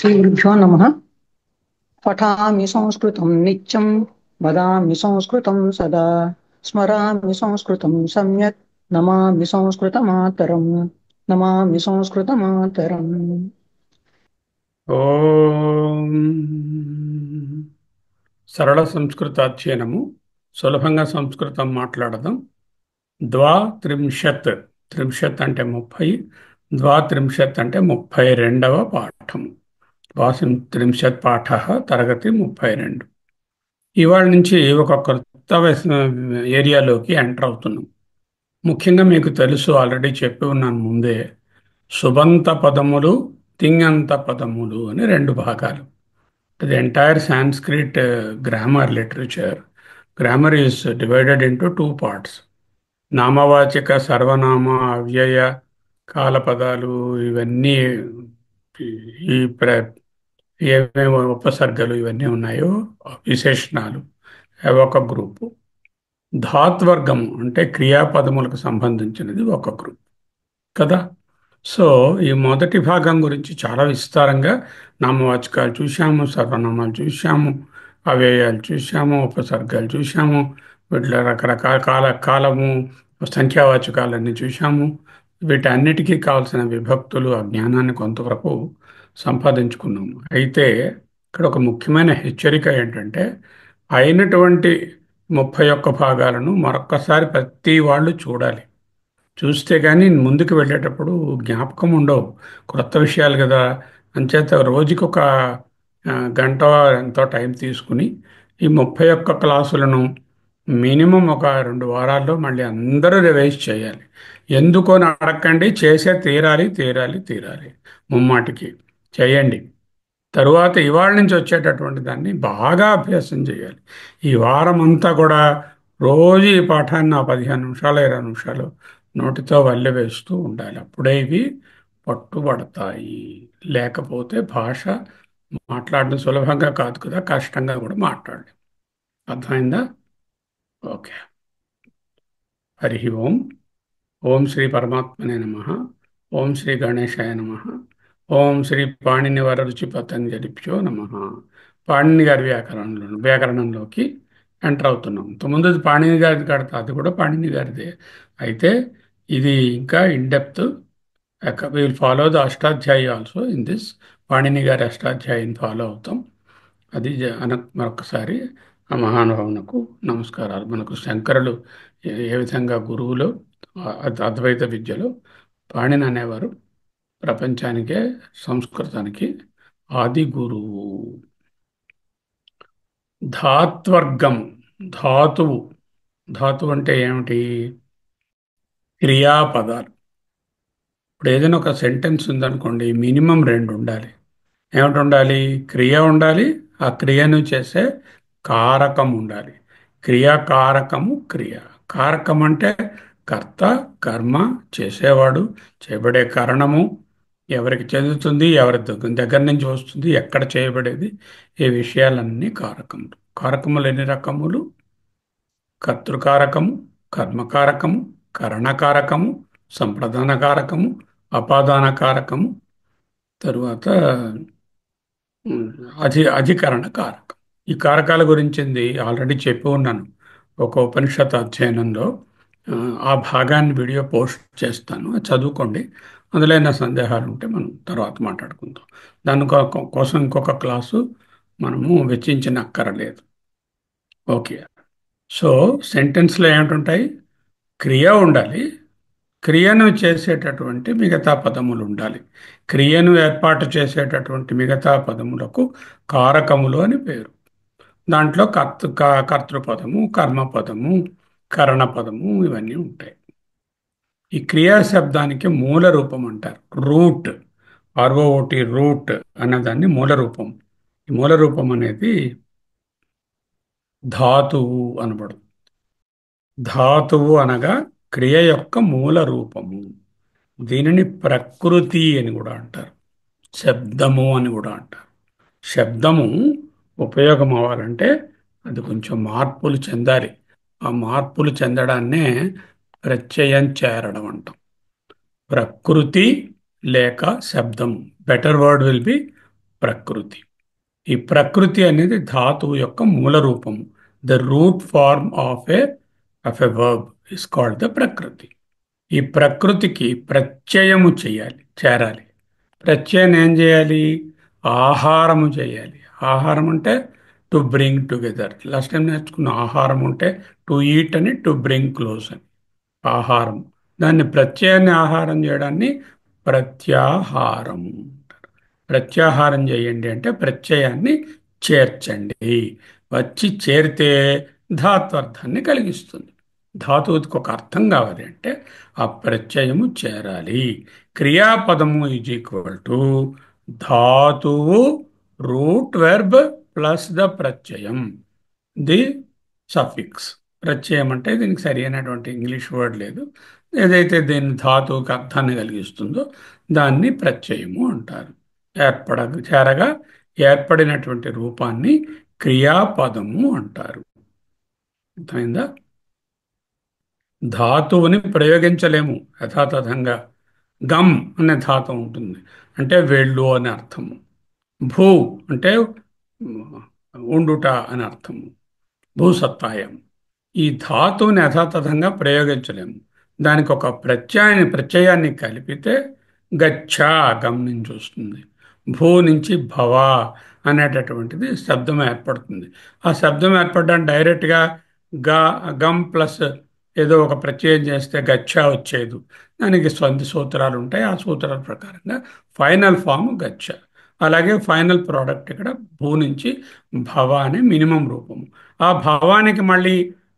श्रीगुरुभ्यो नमः। पठामि संस्कृतं नित्यं, वदामि संस्कृतं सदा, स्मरामि संस्कृतं सम्यक्, नमामि संस्कृतमातरम्, नमामि संस्कृतमातरम्। ఓం సరళ సంస్కృత అధ్యయనము సులభంగా సంస్కృతం మాట్లాడదాం. ద్వాత్రింశత్, త్రింశత్ అంటే 30, ద్వాత్రింశత్ అంటే 32వ పాఠము. ద్వాత్రింశత్ పాఠ, తరగతి 32. ఇవాళ నుంచి ఒక కొత్త ఏరియాలోకి ఎంటర్ అవుతున్నాం. ముఖ్యంగా మీకు తెలుసు, ఆల్రెడీ చెప్పి ఉన్నాను ముందే, సుబంత పదములు, తింగంత పదములు అని రెండు భాగాలు. The entire Sanskrit grammar literature, grammar is divided into two parts. నామవాచక, సర్వనామ, అవ్యయ, కాలపదాలు, ఇవన్నీ, ఈ ఏమేమి ఉపసర్గలు ఇవన్నీ ఉన్నాయో విశేషణాలు అవి ఒక గ్రూపు. ధాత్వర్గము అంటే క్రియాపదములకు సంబంధించినది ఒక గ్రూప్ కదా. సో ఈ మొదటి భాగం గురించి చాలా విస్తారంగా నామవాచకాలు చూశాము, సర్వనామాలు చూశాము, అవ్యయాలు చూశాము, ఉపసర్గాలు చూశాము, వీటిలో రకరకాల కాలము, సంఖ్యావాచకాలన్నీ చూశాము. వీటన్నిటికీ కావాల్సిన విభక్తులు, ఆ జ్ఞానాన్ని కొంతవరకు సంపాదించుకున్నాము. అయితే ఇక్కడ ఒక ముఖ్యమైన హెచ్చరిక ఏంటంటే, అయినటువంటి 31 భాగాలను మరొక్కసారి ప్రతి వాళ్ళు చూడాలి. చూస్తే కానీ ముందుకు వెళ్ళేటప్పుడు జ్ఞాపకం ఉండవు, క్రొత్త విషయాలు కదా. అంచేత రోజుకి ఒక గంట ఎంతో టైం తీసుకుని ఈ 31 క్లాసులను మినిమం ఒక 2 వారాల్లో మళ్ళీ అందరూ రివైజ్ చేయాలి. ఎందుకో అని అడగండి, చేసే తీరాలి తీరాలి తీరాలి, ముమ్మాటికి చేయండి. తరువాత ఇవాళ నుంచి వచ్చేటటువంటి దాన్ని బాగా అభ్యాసం చేయాలి. ఈ వారం అంతా కూడా రోజు ఈ పాఠాన్ని 15 నిమిషాలు 20 నిమిషాలు నోటితో వల్లె వేస్తూ ఉండాలి. అప్పుడే ఇవి పట్టుబడతాయి. లేకపోతే భాష మాట్లాడడం సులభంగా కాదు కదా, కష్టంగా కూడా మాట్లాడలేం. అర్థమైందా? ఓకే. హరి ఓం. ఓం శ్రీ పరమాత్మనే నమః. ఓం శ్రీ గణేశాయ నమః. ఓం శ్రీ పాణిని వరరుచి పతంజలిభ్యో నమః. పాణిని గారి వ్యాకరణంలోకి ఎంటర్ అవుతున్నాం. ముందు పాణిని గారిది కడతా, అది కూడా పాణిని గారిదే. అయితే ఇది ఇంకా in depth. Will follow the Ashtadhyayi also in this. Panini గారి అష్టాధ్యాయిని ఫాలో అవుతాం. అది మరొకసారి ఆ మహానుభావునకు నమస్కారాలు. మనకు శంకరులు ఏ విధంగా గురువులు అద్వైత విద్యలో, పాణిని అనేవారు ప్రపంచానికే, సంస్కృతానికి ఆది గురువు. ధాత్వర్గం, ధాతువు. ధాతువు అంటే ఏమిటి? క్రియాపదాలు. ఇప్పుడు ఏదైనా ఒక సెంటెన్స్ ఉందనుకోండి, మినిమం రెండు ఉండాలి. ఏమిటి ఉండాలి? క్రియ ఉండాలి, ఆ క్రియను చేసే కారకం ఉండాలి. క్రియాకారకము, క్రియ. కారకం అంటే కర్త, కర్మ, చేసేవాడు, చేయబడే కారణము, ఎవరికి చెందుతుంది, ఎవరి దగ్గర నుంచి వస్తుంది, ఎక్కడ చేయబడేది, ఈ విషయాలన్నీ కారకములు. కారకములు ఎన్ని రకములు? కర్తృకారకము, కర్మకారకము, కరణకారకము, సంప్రదాన కారకము, అపాదాన కారకము, తరువాత అధికరణ కారకం. ఈ కారకాల గురించింది ఆల్రెడీ చెప్పి ఉన్నాను ఒక ఉపనిషత్ అధ్యయనంలో. ఆ భాగాన్ని వీడియో పోస్ట్ చేస్తాను, అది చదువుకోండి. అందులో ఏమైనా సందేహాలు ఉంటే మనం తర్వాత మాట్లాడుకుందాం. కోసం ఇంకొక క్లాసు మనము వెచ్చించనక్కరలేదు. ఓకే. సో సెంటెన్స్లో ఏమిటుంటాయి? క్రియ ఉండాలి, క్రియను చేసేటటువంటి మిగతా పదములు ఉండాలి. క్రియను ఏర్పాటు చేసేటటువంటి మిగతా పదములకు కారకములు అని పేరు. దాంట్లో కర్తృపదము, కర్మపదము, కరణపదము ఇవన్నీ ఉంటాయి. ఈ క్రియా శబ్దానికి మూల రూపం అంటారు, రూట్. ఆర్ఓఓటి, రూట్ అన్నదాన్ని మూల రూపం. ఈ మూల రూపం అనేది ధాతువు అనబడు. ధాతువు అనగా క్రియ యొక్క మూల రూపము. దీనిని ప్రకృతి అని కూడా అంటారు, శబ్దము అని కూడా అంటారు. శబ్దము ఉపయోగం అవ్వాలంటే అది కొంచెం మార్పులు చెందాలి. ఆ మార్పులు చెందడాన్నే ప్రత్యయం చేరడం అంటాం. ప్రకృతి లేక శబ్దం. బెటర్ వర్డ్ విల్ బి ప్రకృతి. ఈ ప్రకృతి అనేది ధాతువు యొక్క మూల రూపము. The root form of a verb is called the ప్రకృతి. ఈ ప్రకృతికి ప్రత్యయము చేయాలి, చేరాలి. ప్రత్యయం ఏం చేయాలి? ఆహారము చేయాలి. ఆహారం అంటే to bring together. Last time నేర్చుకున్న ఆహారం అంటే టు ఈట్ అని, టు బ్రింగ్ క్లోజ్ అని. ఆహారం, దాన్ని ప్రత్యయాన్ని ఆహారం చేయడాన్ని ప్రత్యాహారం అంటారు. ప్రత్యాహారం చేయండి అంటే ప్రత్యయాన్ని చేర్చండి. వచ్చి చేరితే ధాత్వర్థాన్ని కలిగిస్తుంది. ధాతువుకి ఒక అర్థం కావాలి అంటే ఆ ప్రత్యయము చేరాలి. క్రియాపదము ఈజ్ ఈక్వల్ టు ధాతువు రూట్ వెర్బ్ ప్లస్ ద ప్రత్యయం, ది సఫిక్స్. ప్రత్యయం అంటే దీనికి సరి అయినటువంటి ఇంగ్లీష్ వర్డ్ లేదు. ఏదైతే దీని ధాతువుకి అర్థాన్ని కలిగిస్తుందో దాన్ని ప్రత్యయము అంటారు. చేరగా ఏర్పడినటువంటి రూపాన్ని క్రియాపదము అంటారు. అర్థమైందా? ధాతువుని ప్రయోగించలేము యథాతథంగా. గమ్ అనే ధాతువు ఉంటుంది, అంటే వెళ్ళు అని అర్థము. భూ అంటే ఉండుట అని అర్థము, భూసత్తాయం. ఈ ధాతువుని యథాతథంగా ప్రయోగించలేము. దానికి ఒక ప్రత్యయాన్ని కలిపితే గచ్చ, గమ్ నుంచి వస్తుంది. భూ నుంచి భవ అనేటటువంటిది శబ్దం ఏర్పడుతుంది. ఆ శబ్దం ఏర్పడడానికి డైరెక్ట్గా గా గమ్ ప్లస్ ఏదో ఒక ప్రత్యయం చేస్తే గచ్చ వచ్చేది. దానికి సూత్రాలు ఉంటాయి. ఆ సూత్రాల ప్రకారంగా ఫైనల్ ఫామ్ గచ్చ. అలాగే ఫైనల్ ప్రోడక్ట్ ఇక్కడ భూ నుంచి భవ అనే మినిమం రూపము. ఆ భావానికి మళ్ళీ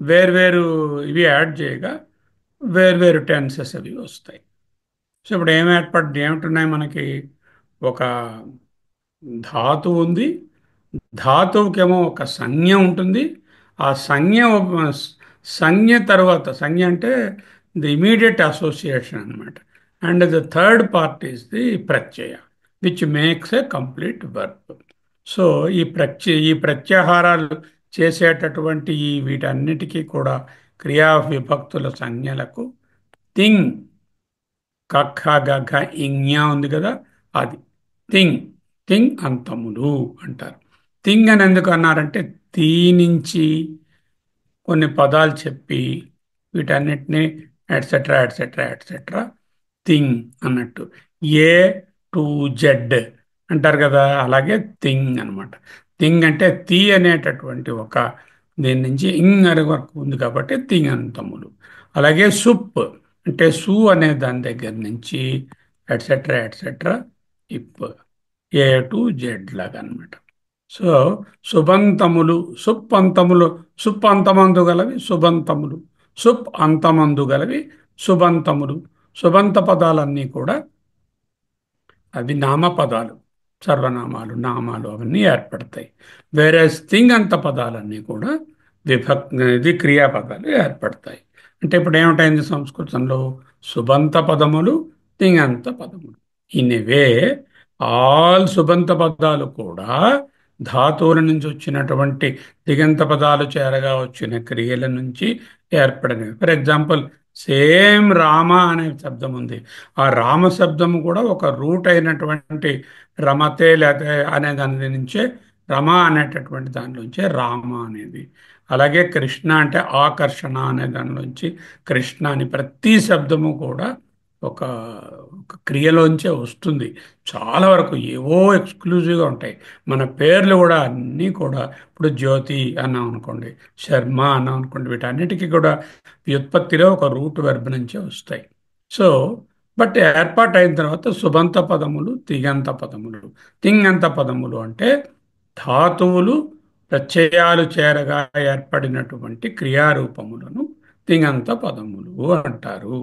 వేర్వేరు ఇవి యాడ్ చేయగా వేర్వేరు టెన్సెస్ అవి వస్తాయి. సో ఇప్పుడు ఏమిటున్నాయి మనకి? ఒక ధాతువు ఉంది. ధాతువుకేమో ఒక సంజ్ఞ ఉంటుంది. ఆ సంజ్ఞ తర్వాత, సంజ్ఞ అంటే ది ఇమీడియట్ అసోసియేషన్ అనమాట. And the third part is the ప్రత్యయ which makes a complete verb. So ఈ ప్రత్యాహారాలు చేసేటటువంటి వీటన్నిటికీ కూడా క్రియా విభక్తుల సంజ్ఞలకు తింగ్, కఖ గఘ ఇంజ్ఞ ఉంది కదా, అది తింగ్. తింగ్ అంతములు అంటారు. తింగ్ అని ఎందుకు అన్నారంటే తీ నుంచి కొన్ని పదాలు చెప్పి వీటన్నిటిని ఎట్సెట్రా ఎట్సెట్రా ఎట్సెట్రా థింగ్ అన్నట్టు. ఏ టు జెడ్ అంటారు కదా, అలాగే థింగ్ అనమాట. థింగ్ అంటే తీ అనేటటువంటి ఒక దీని నుంచి ఇంగ్ అనే వరకు ఉంది కాబట్టి థింగ్ అంతములు. అలాగే సుప్ అంటే సు అనే దాని దగ్గర నుంచి ఎట్సెట్రా ఎట్సెట్రా ఇప్, ఏ టు జెడ్ లాగా అనమాట. సో సుబంతములు, సుప్ అంతములు, సుప్ అంతమందు గలవి సుబంతములు, సుప్ అంతమందు గలవి సుబంతములు. సుబంత పదాలన్నీ కూడా అవి నామపదాలు, సర్వనామాలు, నామాలు అవన్నీ ఏర్పడతాయి. వేరే తింగంత పదాలన్నీ కూడా ఇది క్రియాపదాలు ఏర్పడతాయి. అంటే ఇప్పుడు ఏమిటైంది సంస్కృతంలో? సుబంత పదములు, తింగంత పదములు. ఇన్ ఎ వే ఆల్ సుబంత పదాలు కూడా ధాతువుల నుంచి వచ్చినటువంటి దిగంత పదాలు చేరగా వచ్చిన క్రియల నుంచి ఏర్పడినవి. ఫర్ ఎగ్జాంపుల్, సేమ్ రామ అనే శబ్దం ఉంది. ఆ రామ శబ్దము కూడా ఒక రూట్ అయినటువంటి రమతే లేతే అనే దాని నుంచే, రమ అనేటటువంటి దానిలోంచే రామ అనేది. అలాగే కృష్ణ అంటే ఆకర్షణ అనే దానిలోంచి కృష్ణ అని. ప్రతి శబ్దము కూడా ఒక ఒక క్రియలోంచే వస్తుంది. చాలా వరకు ఏవో ఎక్స్క్లూజివ్గా ఉంటాయి. మన పేర్లు కూడా అన్నీ కూడా ఇప్పుడు జ్యోతి అన్నాం అనుకోండి, శర్మ అన్నాం అనుకోండి, వీటన్నిటికీ కూడా వ్యుత్పత్తిలో ఒక రూట్ వెర్బ్ నుంచే వస్తాయి. సో బట్ ఏర్పాటు అయిన తర్వాత సుబంత పదములు, తిగంత పదములు. తింగంత పదములు అంటే ధాతువులు ప్రత్యయాలు చేరగా ఏర్పడినటువంటి క్రియారూపములను తింగంత పదములు అంటారు.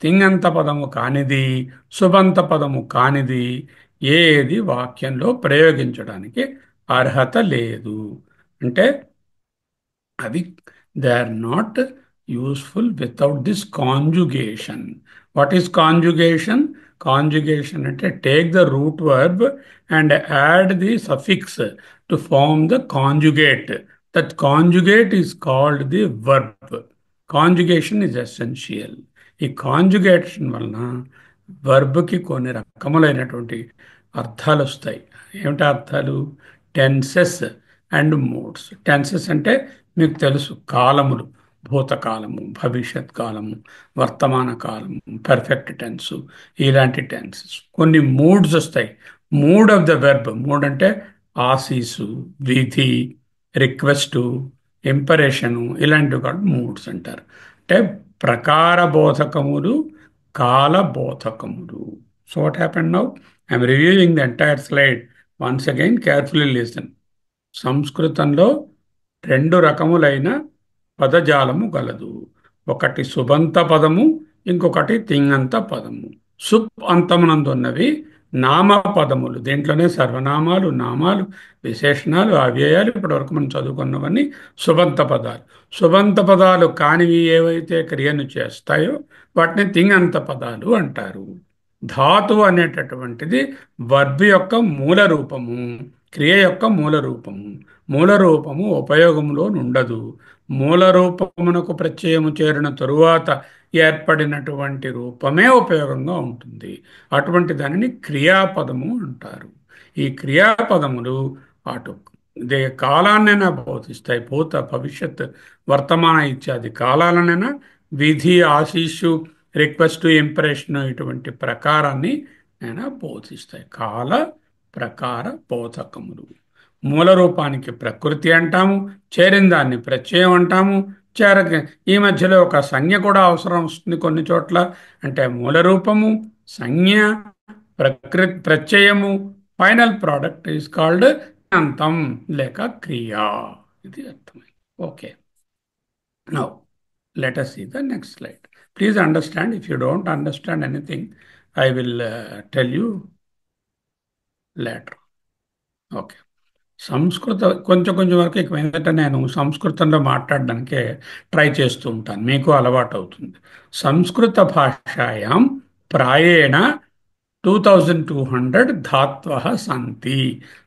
తింగంత పదము కానిది, సుబంత పదము కానిది ఏది వాక్యంలో ప్రయోగించడానికి అర్హత లేదు. అంటే అవి they are not useful without this conjugation. What is conjugation? Conjugation అంటే take the root verb and add the suffix to form the conjugate. That conjugate is called the verb. Conjugation is essential. ఈ conjugation వలన వర్బ్కి కొన్ని రకములైనటువంటి అర్థాలు వస్తాయి. ఏమిటి అర్థాలు? Tenses and moods. టెన్సెస్ అంటే మీకు తెలుసు, కాలములు. భూతకాలము, భవిష్యత్ కాలము, వర్తమాన కాలము, పర్ఫెక్ట్ టెన్సు, ఇలాంటి టెన్సెస్. కొన్ని మూడ్స్ వస్తాయి. Mood of the verb. Mood అంటే ఆశీసు, విధి, రిక్వెస్టు, ఇంపరేషను, ఇలాంటివి కూడా మూడ్స్ అంటారు. అంటే ప్రకార బోధకములు, కాల బోధకములు. So what happened now? I'm reviewing the entire slide. Once again carefully listen. సంస్కృతంలో రెండు రకములైన పదజాలము గలదు. ఒకటి సుబంత పదము, ఇంకొకటి తింగంత పదము. సుప్ అంతమునందున్నవి నామపదములు. దీంట్లోనే సర్వనామాలు, నామాలు, విశేషణాలు, అవ్యయాలు, ఇప్పటివరకు మనం చదువుకున్నవన్నీ సుబంత పదాలు. సుబంత పదాలు కానివి ఏవైతే క్రియను చేస్తాయో వాటిని తింగంత పదాలు అంటారు. ధాతువు అనేటటువంటిది వర్బ్ యొక్క మూల రూపము, క్రియ యొక్క మూల రూపము. మూల రూపము ఉపయోగంలో ఉండదు. మూల రూపమునకు ప్రత్యయము చేరిన తరువాత ఏర్పడినటువంటి రూపమే ఉపయోగంగా ఉంటుంది. అటువంటి దానిని క్రియాపదము అంటారు. ఈ క్రియాపదములు అటు కాలాన్నైనా బోధిస్తాయి. భూత, భవిష్యత్, వర్తమాన ఇత్యాది కాలాలనైనా విధి, ఆశీస్సు, రిక్వెస్ట్, ఇంప్రెషన్ ఇటువంటి ప్రకారాన్ని అయినా బోధిస్తాయి. కాల ప్రకార బోధకములు. మూల రూపానికి ప్రకృతి అంటాము, చేరిన దాన్ని ప్రత్యయం అంటాము. చేరక ఈ మధ్యలో ఒక సంజ్ఞ కూడా అవసరం వస్తుంది కొన్ని చోట్ల. అంటే మూల రూపము, సంజ్ఞ, ప్రత్యయము, ఫైనల్ ప్రోడక్ట్ ఈజ్ కాల్డ్ అంతం లేక క్రియా. ఇది అర్థమైంది. Okay, now let us see the next slide. Please understand. If you don't understand anything, I will tell you later. Okay. సంస్కృత కొంచెం కొంచెం వరకు ఇక మీదట నేను సంస్కృతంలో మాట్లాడడానికే ట్రై చేస్తూ ఉంటాను, మీకు అలవాటు అవుతుంది. సంస్కృత భాషాయాం ప్రాయేణ 2200 ధాత్వ సంతి.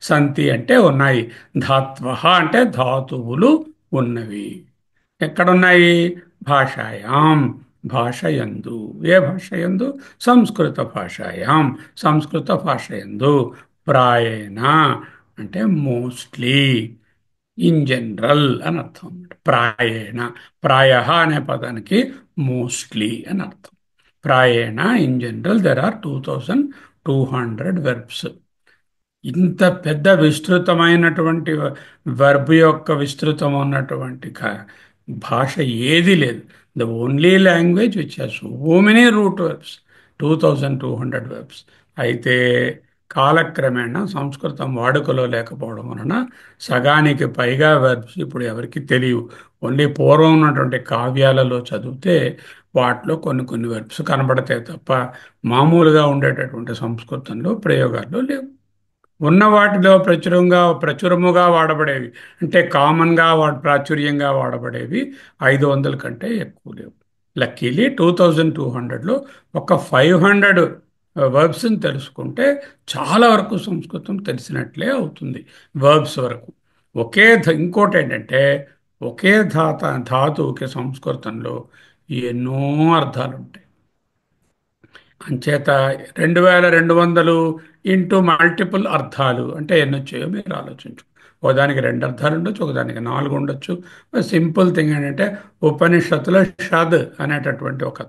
సంతి అంటే ఉన్నాయి, ధాత్వ అంటే ధాతువులు ఉన్నవి. ఎక్కడున్నాయి? భాషాయాం, భాషయందు. ఏ భాషయందు? సంస్కృత భాషాయాం, సంస్కృత భాషయందు. ప్రాయేణ అంటే మోస్ట్లీ, ఇన్ జనరల్ అని అర్థం. ప్రాయేణ, ప్రాయ అనే పదానికి మోస్ట్లీ అని అర్థం. ప్రాయేణ, in general, there are 2200 verbs. ఇంత పెద్ద విస్తృతమైనటువంటి వర్బ్ యొక్క విస్తృతం ఉన్నటువంటి భాష ఏది లేదు. The only language which has so many root verbs, 2200 verbs. అయితే కాలక్రమేణా సంస్కృతం వాడుకలో లేకపోవడం వలన సగానికి పైగా వెర్బ్స్ ఇప్పుడు ఎవరికి తెలియవు. ఓన్లీ పూర్వం ఉన్నటువంటి కావ్యాలలో చదివితే వాటిలో కొన్ని కొన్ని వెర్బ్స్ కనబడతాయి తప్ప మామూలుగా ఉండేటటువంటి సంస్కృతంలో ప్రయోగాల్లో లేవు. ఉన్న వాటిలో ప్రచురముగా వాడబడేవి, అంటే కామన్గా ప్రాచుర్యంగా వాడబడేవి 500 కంటే ఎక్కువ లేవు. లక్కీలీ 2200లో ఒక 500 వర్బ్స్ని తెలుసుకుంటే చాలా వరకు సంస్కృతం తెలిసినట్లే అవుతుంది. వర్బ్స్ వరకు ఇంకోటి ఏంటంటే ఒకే ధాతువుకి సంస్కృతంలో ఎన్నో అర్థాలు ఉంటాయి. అంచేత 2200 ఇంటూ మల్టిపుల్ అర్థాలు అంటే ఎన్ని వచ్చాయో మీరు ఆలోచించు. ఒకదానికి 2 అర్థాలు ఉండొచ్చు, ఒకదానికి 4 ఉండొచ్చు. సింపుల్ థింగ్ ఏంటంటే ఉపనిషత్తులో షద్ అనేటటువంటి ఒక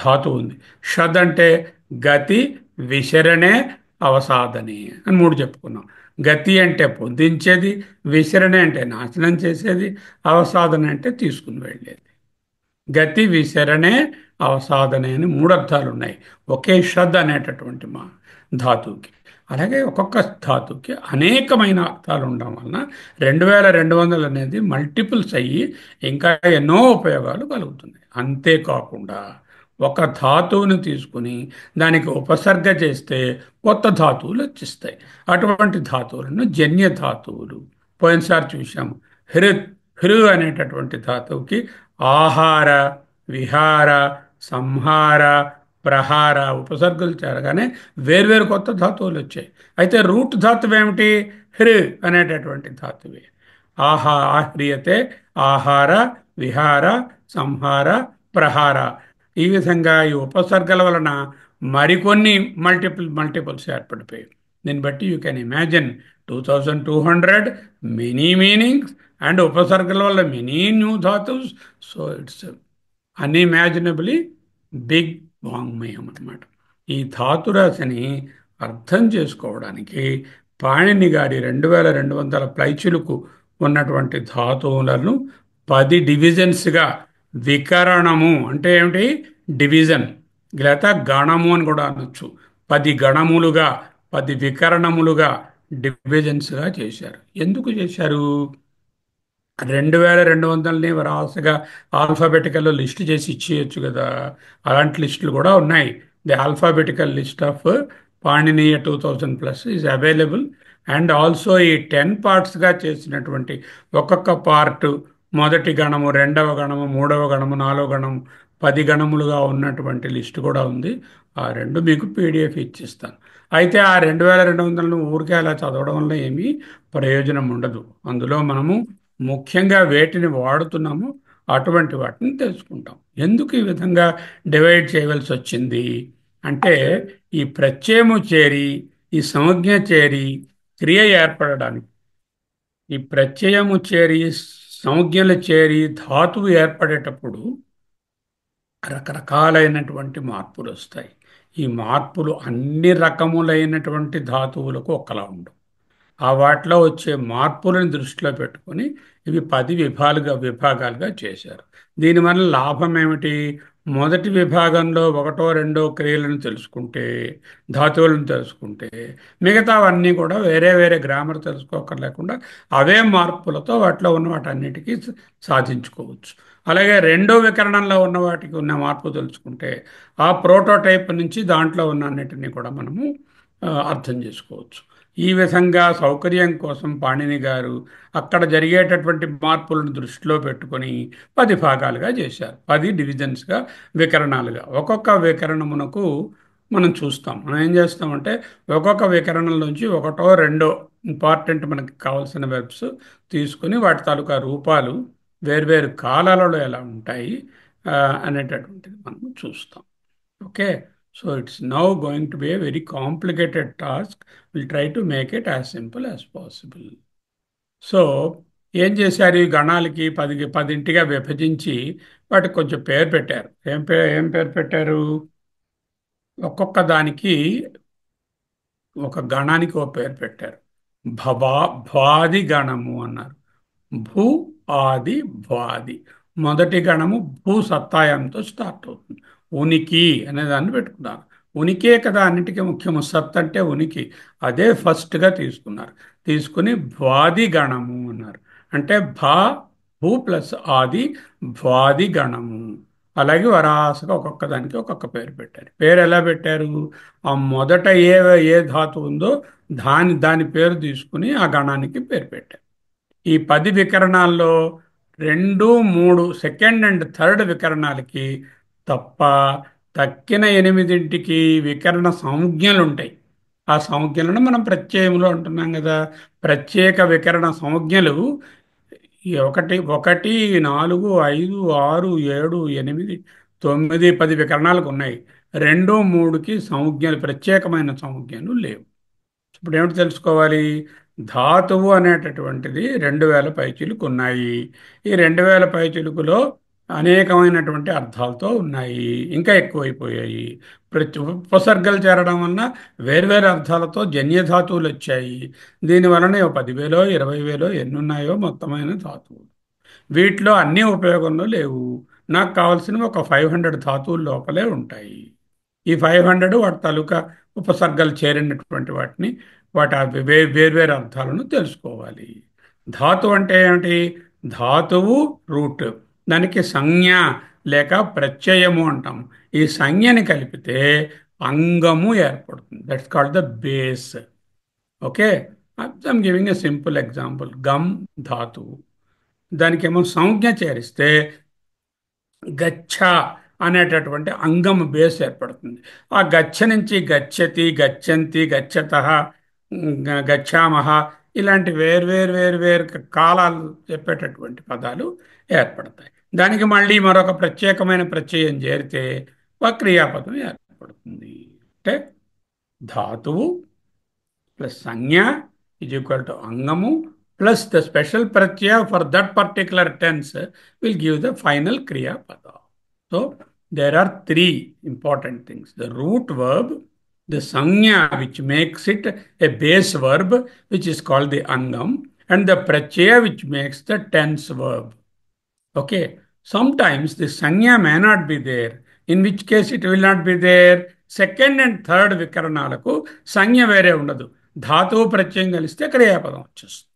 ధాతు ఉంది. షద్ అంటే గతి, విసరణే, అవసాదనే అని 3 చెప్పుకున్నాం. గతి అంటే పొందించేది, విసరణే అంటే నాశనం చేసేది, అవసాదన అంటే తీసుకుని వెళ్ళేది. గతి, విసరణే, అవసాదనే అని 3 అర్థాలు ఉన్నాయి ఒకే షద్ అనేటటువంటి మా ధాతువుకి. అలాగే ఒక్కొక్క ధాతువుకి అనేకమైన అర్థాలు ఉండడం వలన 2200 అనేది మల్టిపుల్స్ అయ్యి ఇంకా ఎన్నో ఉపయోగాలు కలుగుతున్నాయి. అంతేకాకుండా ఒక ధాతువుని తీసుకుని దానికి ఉపసర్గ చేస్తే కొత్త ధాతువులు వచ్చిస్తాయి. అటువంటి ధాతువులను జన్య ధాతువులు. పోయినసారి చూసాము, హృ అనేటటువంటి ధాతువుకి ఆహార, విహార, సంహార, ప్రహార ఉపసర్గలు చేరగానే వేర్వేరు కొత్త ధాతువులు వచ్చాయి. అయితే రూట్ ధాతువు ఏమిటి? హృ అనేటటువంటి ధాతువే. ఆహ్రియతే, ఆహార, విహార, సంహార, ప్రహార. ఈ విధంగా ఈ ఉపసర్గల వలన మరికొన్ని మల్టిపుల్స్ ఏర్పడిపోయాయి. దీన్ని బట్టి you can imagine 2200 many meanings and ఉపసర్గల వల్ల మెనీ న్యూ ధాతుస్. సో ఇట్స్ అన్ఇమాజినబుల్లీ బిగ్ వాంగ్మయం అన్నమాట. ఈ ధాతురాశిని అర్థం చేసుకోవడానికి పాణిని గారి 2200 ప్లైచులకు ఉన్నటువంటి ధాతువులను 10 డివిజన్స్గా, వికరణము అంటే ఏమిటి, డివిజన్, లేక గణము అని కూడా అనొచ్చు, 10 గణములుగా, 10 వికరణములుగా, డివిజన్స్గా చేశారు. ఎందుకు చేశారు? 2200ని వరాసగా ఆల్ఫాబెటికల్లో లిస్ట్ చేసి ఇచ్చేయచ్చు కదా. అలాంటి లిస్టులు కూడా ఉన్నాయి. ది ఆల్ఫాబెటికల్ లిస్ట్ ఆఫ్ పాణినీయ 2000+ ఈజ్ అవైలబుల్. అండ్ ఆల్సో ఈ 10 పార్ట్స్గా చేసినటువంటి ఒక్కొక్క పార్ట్, మొదటి గణము, రెండవ గణము, మూడవ గణము, నాలుగవ గణము, 10 గణములుగా ఉన్నటువంటి లిస్ట్ కూడా ఉంది. ఆ రెండు మీకు పీడిఎఫ్ ఇచ్చిస్తాను. అయితే ఆ 2200ను ఊరికే అలా చదవడం వల్ల ఏమీ ప్రయోజనం ఉండదు. అందులో మనము ముఖ్యంగా వేటిని వాడుతున్నామో అటువంటి వాటిని తెలుసుకుంటాం. ఎందుకు ఈ విధంగా డివైడ్ చేయవలసి వచ్చింది అంటే, ఈ ప్రత్యయము చేరి, ఈ సంజ్ఞ చేరి క్రియ ఏర్పడడానికి, ఈ ప్రత్యయము చేరి సంజ్ఞలు చేరి ధాతువు ఏర్పడేటప్పుడు రకరకాలైనటువంటి మార్పులు వస్తాయి. ఈ మార్పులు అన్ని రకములైనటువంటి ధాతువులకు ఒకలా ఉండవు. ఆ వాటిలో వచ్చే మార్పులను దృష్టిలో పెట్టుకొని ఇవి 10 విభాగాలుగా చేశారు. దీనివల్ల లాభం ఏమిటి? మొదటి విభాగంలో ఒకటో రెండో క్రియలను తెలుసుకుంటే, ధాతువులను తెలుసుకుంటే, మిగతావన్నీ కూడా వేరే వేరే గ్రామర్ తెలుసుకోకర్లేకుండా అవే మార్పులతో వాటిలో ఉన్న వాటన్నిటికీ సాధించుకోవచ్చు. అలాగే రెండో వికరణంలో ఉన్న వాటికి ఉన్న మార్పు తెలుసుకుంటే ఆ ప్రోటోటైప్ నుంచి దాంట్లో ఉన్న అన్నిటినీ కూడా మనము అర్థం చేసుకోవచ్చు. ఈ విధంగా సౌకర్యం కోసం పాణిని గారు అక్కడ జరిగేటటువంటి మార్పులను దృష్టిలో పెట్టుకొని 10 భాగాలుగా చేశారు. 10 డివిజన్స్గా, వికరణాలుగా. ఒక్కొక్క వికరణమునకు మనం చూస్తాం. మనం ఏం చేస్తామంటే ఒక్కొక్క వికరణంలోంచి ఒకటో రెండో ఇంపార్టెంట్ మనకి కావాల్సిన వెర్బ్స్ తీసుకుని వాటి తాలూకా రూపాలు వేర్వేరు కాలాలలో ఎలా ఉంటాయి అనేటటువంటిది మనం చూస్తాం. Okay. So it's now going to be a very complicated task. Will try to make it as simple as possible. So ఏం చేశారు? ఈ గణాలకి 10గా విభజించి వాటికి కొంచెం పేరు పెట్టారు. ఏం పేరు పెట్టారు? ఒక్కొక్క దానికి, ఒక గణానికి ఒక పేరు పెట్టారు. భవాది గణము అన్నారు. భూ, ఆది, వాది. మొదటి గణము భూ సత్తాయంతో స్టార్ట్ అవుతుంది. ఉనికి అనే దాన్ని పెట్టుకున్నారు. ఉనికే కదా అన్నిటికీ ముఖ్యము. సత్ అంటే ఉనికి. అదే ఫస్ట్గా తీసుకున్నారు. తీసుకుని వాది గణము అన్నారు. అంటే భూ ప్లస్ ఆది, వాది గణము. అలాగే వరాసగా ఒక్కొక్క దానికి ఒక్కొక్క పేరు పెట్టారు. పేరు ఎలా పెట్టారు? ఆ మొదట ఏ ధాతు ఉందో దాని పేరు తీసుకుని ఆ గణానికి పేరు పెట్టారు. ఈ 10 వికరణాల్లో 2, 3 సెకండ్ అండ్ థర్డ్ వికరణాలకి తప్ప తక్కిన 8ంటికి వికరణ సంజ్ఞలు ఉంటాయి. ఆ సంజ్ఞలను మనం ప్రత్యయములు అంటున్నాం కదా. ప్రత్యేక వికరణ సంజ్ఞలు ఈ 1, 4, 5, 6, 7, 8, 9, 10 వికరణాలకు ఉన్నాయి. 2, 3కి సంజ్ఞలు, ప్రత్యేకమైన సంజ్ఞలు లేవు. ఇప్పుడు ఏమిటి తెలుసుకోవాలి? ధాతువు అనేటటువంటిది 2000 పైచిలుకు ఉన్నాయి. ఈ 2000 పైచిలుకులో అనేకమైనటువంటి అర్థాలతో ఉన్నాయి, ఇంకా ఎక్కువైపోయాయి. ప్రతి ఉపసర్గలు చేరడం వలన వేర్వేరు అర్థాలతో జన్యధాతువులు వచ్చాయి. దీనివలన 10,000 20,000 ఎన్ని ఉన్నాయో మొత్తమైన ధాతువులు. వీటిలో అన్నీ ఉపయోగంలో లేవు. నాకు కావాల్సినవి ఒక 500 ధాతువుల లోపలే ఉంటాయి. ఈ 500 వాటి తాలూకా ఉపసర్గలు చేరినటువంటి వాటి వేర్వేరు అర్థాలను తెలుసుకోవాలి. ధాతు అంటే ఏమిటి? ధాతువు రూట్, దానికి సంజ్ఞ లేక ప్రత్యయము అంటాం. ఈ సంజ్ఞని కలిపితే అంగము ఏర్పడుతుంది. That's called the base. Okay. I'm giving a simple example. గమ్ ధాతువు, దానికేమో సంజ్ఞ చేరిస్తే గచ్చ అనేటటువంటి అంగం బేస్ ఏర్పడుతుంది. ఆ గచ్చ నుంచి గచ్చతి, గచ్చంతి, గచ్చత, గచ్చామహ ఇలాంటి వేర్వేరు కాలాలు చెప్పేటటువంటి పదాలు ఏర్పడతాయి. దానికి మళ్ళీ మరొక ప్రత్యేకమైన ప్రత్యయం చేరితే ఒక క్రియాపదం ఏర్పడుతుంది. అంటే ధాతువు plus sanya is equal to angamu plus the special pratyaya for that particular tense will give the final kriya pada. So there are three important things: the root verb, the sanya which makes it a base verb which is called the angam, and the pratyaya which makes the tense verb. Okay. Sometimes the sanya may not be there, in which case it will not be there. Second and third వికరణాలకు సంజ్ఞ వేరే ఉండదు. ధాతువు ప్రత్యయం కలిస్తే క్రియాపదం వచ్చేస్తుంది.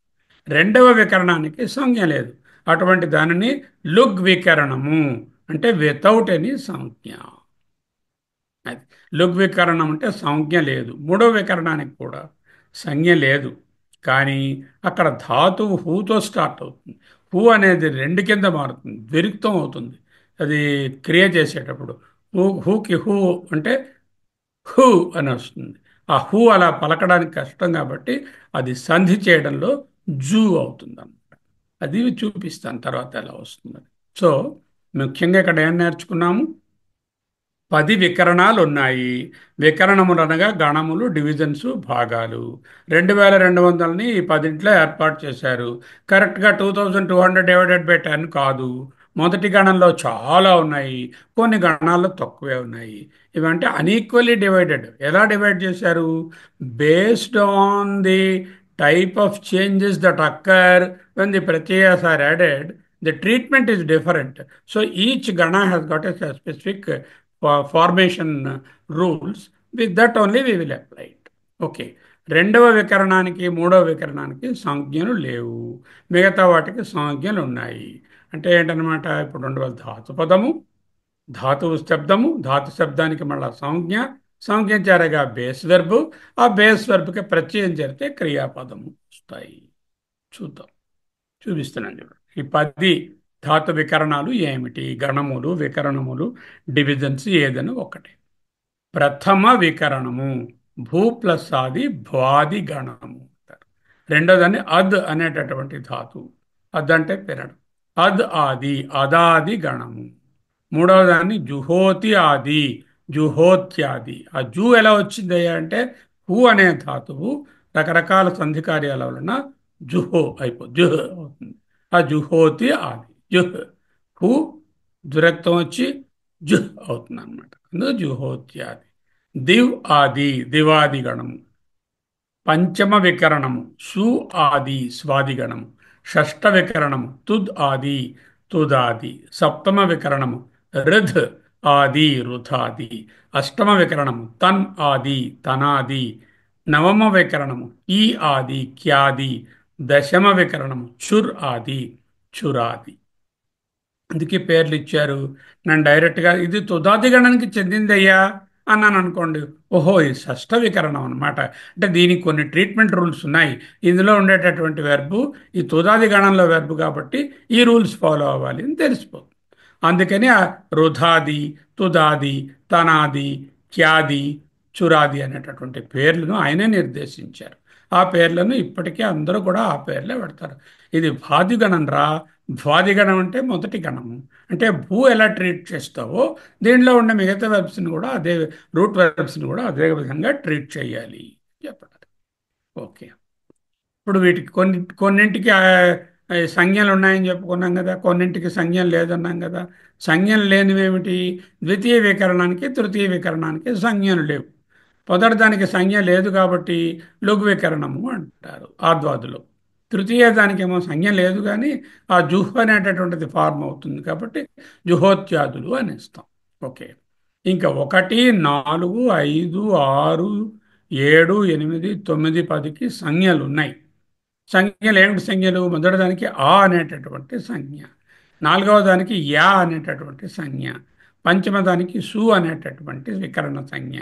రెండవ వికరణానికి సంజ్ఞ లేదు. అటువంటి దానిని లుగ్ వికరణము అంటే వితౌట్ ఎనీ సంజ్ఞ. అది లుగ్ వికరణం అంటే సంజ్ఞ లేదు. మూడవ వికరణానికి కూడా సంజ్ఞ లేదు, కానీ అక్కడ ధాతువు హూతో స్టార్ట్ అవుతుంది. హూ అనేది రెండు కింద మారుతుంది, ద్విరుక్తం అవుతుంది అది క్రియ చేసేటప్పుడు. హూకి హూ అంటే హూ అని వస్తుంది. ఆ హూ అలా పలకడానికి కష్టం కాబట్టి అది సంధి చేయడంలో జూ అవుతుంది అన్నమాట. అది చూపిస్తాను తర్వాత ఎలా వస్తుంది. సో ముఖ్యంగా ఇక్కడ ఏం నేర్చుకున్నాము? 10 వికరణాలు ఉన్నాయి. వికరణములు అనగా గణములు, డివిజన్స్, భాగాలు. 2200ని ఈ 10 ఏర్పాటు చేశారు. కరెక్ట్గా 2200 డివైడెడ్ బై 10 కాదు. మొదటి గణంలో చాలా ఉన్నాయి, కొన్ని గణాల్లో తక్కువే ఉన్నాయి. ఇవంటే అన్ఈక్వల్లీ డివైడెడ్. ఎలా డివైడ్ చేశారు? Based on the type of changes that occur when the ప్రత్యయాస్ are added, the treatment is different. So each gana has got a specific formation rules. With that only we will apply it. Okay. రెండవ వికరణానికి మూడవ వికరణానికి సంజ్ఞలు లేవు, మిగతా వాటికి సంజ్ఞలు ఉన్నాయి. అంటే ఏంటనమాట? ఇప్పుడు రెండవ ధాతు పదము, ధాతువు శబ్దము, ధాతు శబ్దానికి మళ్ళీ సంజ్ఞ, సంజ్ఞ చేరగా బేస్ వెర్బ్, ఆ బేస్ వెర్బ్కి ప్రత్యయం చేరితే క్రియాపదము వస్తాయి. చూద్దాం, చూపిస్తున్నాను చూడండి. ఈ 10 ధాతు వికరణాలు ఏమిటి? గణములు, వికరణములు, డివిజన్స్ ఏదైనా ఒకటి. ప్రథమ వికరణము భూ ప్లస్ ఆది భ్వాది గణము అంటారు. రెండోదాన్ని అద్ అనేటటువంటి ధాతువు, అద్ అంటే పెరడు, అద్ ఆది అదాది గణము. మూడవదాన్ని జుహోతి ఆది జుహోత్యాది. ఆ జూ ఎలా వచ్చింది అంటే హూ అనే ధాతువు రకరకాల సంధి కార్యాల వలన జుహో జుహ్ అవుతుంది. ఆ జుహోతి ఆది జుహ్, హూ దురక్తం వచ్చి జుహ్ అవుతుంది అనమాట. అందులో జుహోత్యాది. దివ్ ఆది దివాది గణము. పంచమ వికరణము సు ఆది స్వాదిగణము. షష్ఠ వికరణము తుద్ ఆది తుదాది. సప్తమ వికరణము రుధ్ ఆది రుధాది. అష్టమ వికరణము తన్ ఆది తనాది. నవమ వికరణము ఈ ఆది క్యాది. దశమ వికరణము చుర్ ఆది చురాది. అందుకే పేర్లు ఇచ్చారు. నన్ను డైరెక్ట్గా ఇది తుదాది గణానికి చెందిందయ్యా అన్నాను అనుకోండి, ఓహో ఇది షష్ఠ వికరణం అనమాట, అంటే దీనికి కొన్ని ట్రీట్మెంట్ రూల్స్ ఉన్నాయి. ఇందులో ఉండేటటువంటి వెర్బు ఈ తుదాది గణంలో వెర్బు కాబట్టి ఈ రూల్స్ ఫాలో అవ్వాలి అని తెలిసిపోతుంది. అందుకని ఆ రుధాది తుదాది తనాది క్యాది చురాది అనేటటువంటి పేర్లను ఆయనే నిర్దేశించారు. ఆ పేర్లను ఇప్పటికే అందరూ కూడా ఆ పేర్లే పెడతారు. ఇది భాదిగణం రా. భ్వాదిగణం అంటే మొదటి గణము. అంటే భూ ఎలా ట్రీట్ చేస్తావో దీనిలో ఉన్న మిగతా వెర్బ్స్ని కూడా అదే, రూట్ వెర్బ్స్ని కూడా అదే విధంగా ట్రీట్ చేయాలి చెప్పండి. ఓకే. ఇప్పుడు వీటికి కొన్నింటికి సంజ్ఞలు ఉన్నాయని చెప్పుకున్నాం కదా, కొన్నింటికి సంజ్ఞలు లేదన్నాం కదా. సంజ్ఞలు లేనివేమిటి? ద్వితీయ వికరణానికి తృతీయ వికరణానికి సంజ్ఞలు లేవు. మొదటి దానికి సంజ్ఞ లేదు కాబట్టి లఘు వికరణము అంటారు ఆద్వాదులో. తృతీయ దానికేమో సంజ్ఞ లేదు కానీ ఆ జుహ్ అనేటటువంటిది ఫార్మ్ అవుతుంది కాబట్టి జుహోత్యాదులు అనేస్తాం. ఓకే. ఇంకా 1, 4, 5, 6, 7, 8, 9, 10కి సంజ్ఞలు ఉన్నాయి. సంజ్ఞలు ఏమిటి? సంజ్ఞలు మొదటి దానికి ఆ అనేటటువంటి సంజ్ఞ, నాలుగవ దానికి యా అనేటటువంటి సంజ్ఞ, పంచమ దానికి సు అనేటటువంటి వికరణ సంజ్ఞ,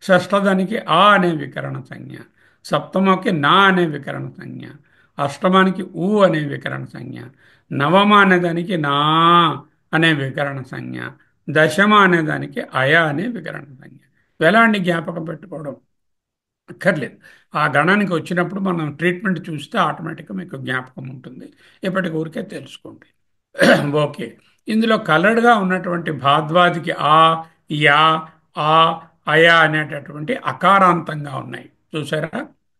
షష్ఠదానికి ఆ అనే వికరణ సంజ్ఞ, సప్తమకి నా అనే వికరణ సంజ్ఞ, అష్టమానికి ఊ అనే వికరణ సంజ్ఞ, నవమ అనేదానికి నా అనే వికరణ సంజ్ఞ, దశమ అనేదానికి అయ అనే వికరణ సంజ్ఞ. ఎలాంటి జ్ఞాపకం పెట్టుకోవడం అక్కర్లేదు. ఆ గణానికి వచ్చినప్పుడు మనం ట్రీట్మెంట్ చూస్తే ఆటోమేటిక్గా మీకు జ్ఞాపకం ఉంటుంది. ఇప్పటికి ఊరికే తెలుసుకోండి. ఓకే. ఇందులో కలర్డ్గా ఉన్నటువంటి భాద్వాదికి ఆ యా ఆ అయ అనేటటువంటి అకారాంతంగా ఉన్నాయి చూసారా.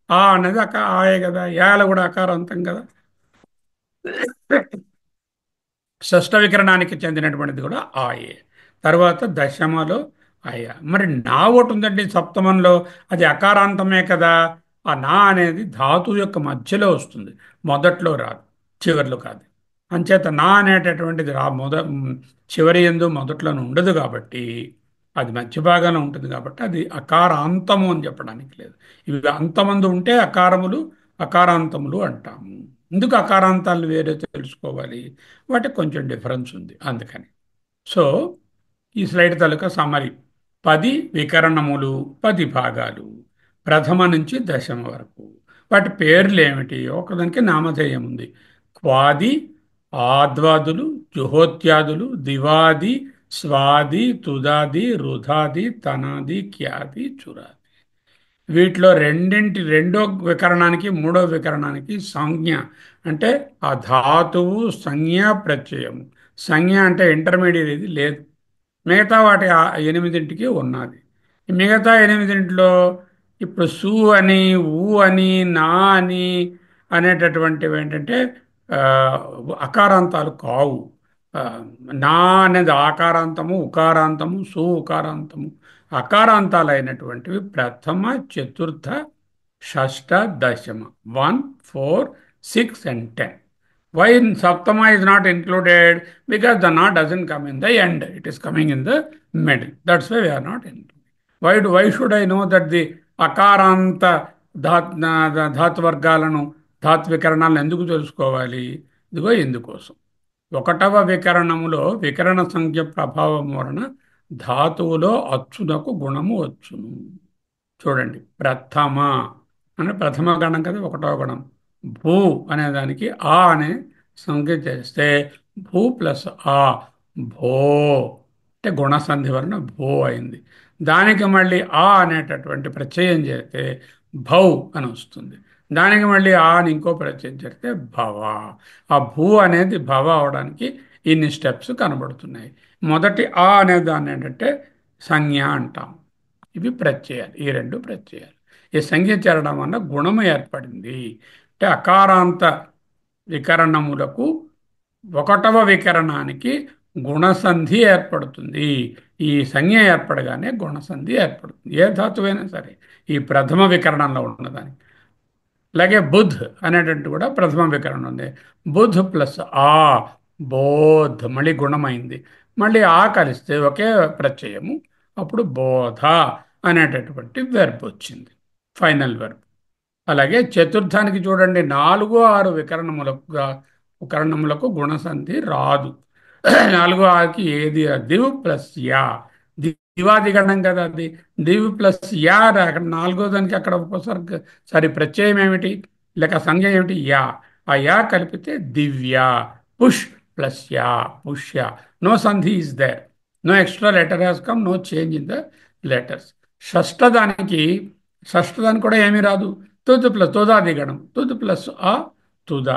ఆ అనేది ఆయే కదా, యాల కూడా అకారాంతం కదా. షష్ఠ వికరణానికి చెందినటువంటిది కూడా ఆయే. తర్వాత దశమలో అయ. మరి నా ఒకటి ఉందండి సప్తమంలో, అది అకారాంతమే కదా. ఆ నా అనేది ధాతు యొక్క మధ్యలో వస్తుంది, మొదట్లో రాదు, చివరిలో కాదు. అంచేత నా అనేటటువంటిది చివరి ఎందు మొదట్లోనే ఉండదు కాబట్టి, అది మధ్య భాగాన ఉంటుంది కాబట్టి అది అకారాంతము అని చెప్పడానికి లేదు. ఇవి అంతమందు ఉంటే అకారములు, అకారాంతములు అంటాము. ఎందుకు అకారాంతాలు వేరే తెలుసుకోవాలి, వాటికి కొంచెం డిఫరెన్స్ ఉంది అందుకని. సో ఈ స్లైడ్ తాలూకా సమ్మరి: 10 వికరణములు, 10 భాగాలు, ప్రథమ నుంచి దశమ వరకు. వాటి పేర్లు ఏమిటి? ఒకదానికి నామధేయం ఉంది: క్వాది, ఆద్వాదులు, జుహోత్యాదులు, దివాది, స్వాది, తుదాది, రుధాది, తనాది, క్యాది, చురాది. వీటిలో రెండో వికరణానికి మూడో వికరణానికి సంజ్ఞ అంటే ఆ ధాతువు సంజ్ఞ ప్రత్యయము. సంజ్ఞ అంటే ఇంటర్మీడియట్ ఇది లేదు. మిగతా వాటి ఎనిమిదింటికి ఉన్నది. ఈ మిగతా ఎనిమిదింటిలో ఇప్పుడు సు అని, ఊ అని, నా అని అనేటటువంటివి ఏంటంటే ఆ, అకారాంతాలు కావు. ఆ, నా అనేది ఆకారాంతము, ఉకారాంతము, సు ఉకారాంతము. అకారాంతాలు అయినటువంటివి ప్రథమ, చతుర్థ, షష్ఠ, దశమ. 1, 4, 6 and 10. Why Saptama is not included? Because the na doesn't come in the end. It is coming in the middle. That's why we are not included. Why should I know that the అకారాంత ధాతు వర్గాలను, ధాతు వికరణాలను ఎందుకు తెలుసుకోవాలి? ఇదిగో ఇందుకోసం. ఒకటవ వికరణములో వికరణ సంఖ్య ప్రభావం వలన ధాతువులో అచ్చునకు గుణము వచ్చును. చూడండి, ప్రథమ అంటే ప్రథమ గణం కదా, ఒకటవ గణం. భూ అనే దానికి ఆ అనే సంఖ్య చేస్తే భూ ప్లస్ ఆ, భో అంటే గుణసంధి వలన భో అయింది. దానికి మళ్ళీ ఆ అనేటటువంటి ప్రత్యయం చేస్తే భౌ అని వస్తుంది. దానికి మళ్ళీ ఆ అని ఇంకో ప్రత్యయం చేస్తే భవ. ఆ భూ అనేది భవ అవడానికి ఇన్ని స్టెప్స్ కనబడుతున్నాయి. మొదటి ఆ అనే దాన్ని ఏంటంటే సంజ్ఞ అంటాం. ఇవి ప్రత్యయాలు, ఈ రెండు ప్రత్యయాలు. ఈ సంజ్ఞ చేరడం వల్ల గుణము ఏర్పడింది. అంటే అకారాంత వికరణములకు ఒకటవ వికరణానికి గుణసంధి ఏర్పడుతుంది. ఈ సంజ్ఞ ఏర్పడగానే గుణసంధి ఏర్పడుతుంది, ఏ ధాతువైనా సరే, ఈ ప్రథమ వికరణంలో ఉన్నదానికి. అలాగే బుధ్ అనేటువంటి కూడా ప్రథమ వికరణం ఉంది. బుధ్ ప్లస్ ఆ, బోధ్, మళ్ళీ గుణమైంది. మళ్ళీ ఆ కలిస్తే ఒకే ప్రత్యయము, అప్పుడు బోధ అనేటటువంటి వెర్బ్ వచ్చింది, ఫైనల్ వెర్బ్. అలాగే చతుర్థానికి చూడండి, 4, 6 వికరణములకు గుణసంధి రాదు. 4, 6కి ఏది దివ్ ప్లస్ యా, దివాది గణం కదా అది. దివ్ ప్లస్ యా అక్కడ నాలుగో దానికి అక్కడ ఉపసర్గ, సారీ ప్రత్యయం ఏమిటి లేక సంజ్ఞ ఏమిటి? యా. ఆ యా కలిపితే దివ్య. పుష్ ప్లస్ యా, పుష్య. నో సంధి is there, no extra letter has come, no change in the letters. షష్ఠదానికి షష్ఠదానికి కూడా ఏమీ రాదు. తుద్ ప్లస్ తుదాది గణం, తుద్ ప్లస్ ఆ, తుద.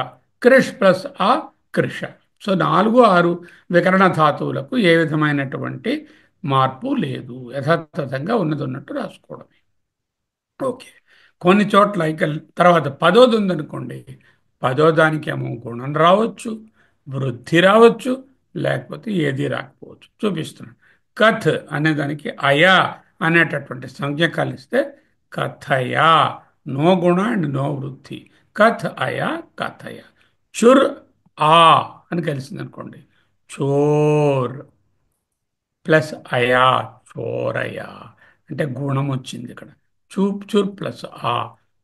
క్రిష్ ప్లస్ ఆ, క్రిష. సో 4, 6 వికరణ ధాతువులకు ఏ విధమైనటువంటి మార్పు లేదు, యథాతథంగా ఉన్నది ఉన్నట్టు రాసుకోవడమే. ఓకే. కొన్ని చోట్ల ఇక తర్వాత పదోది ఉందనుకోండి, పదో దానికేమో గుణం రావచ్చు, వృద్ధి రావచ్చు, లేకపోతే ఏది రాకపోవచ్చు. చూపిస్తున్నాను. కథ్ అనే దానికి అయా అనేటటువంటి సంజ్ఞ కలిస్తే కథయా, నో గుణ అండ్ నో వృద్ధి. కథ్ అయా, కథయ. చుర్ ఆ అని కలిసింది అనుకోండి, చోర్ ప్లస్ అయా, చోరయా. అంటే గుణం వచ్చింది ఇక్కడ. చూప్ చుర్ ప్లస్ ఆ,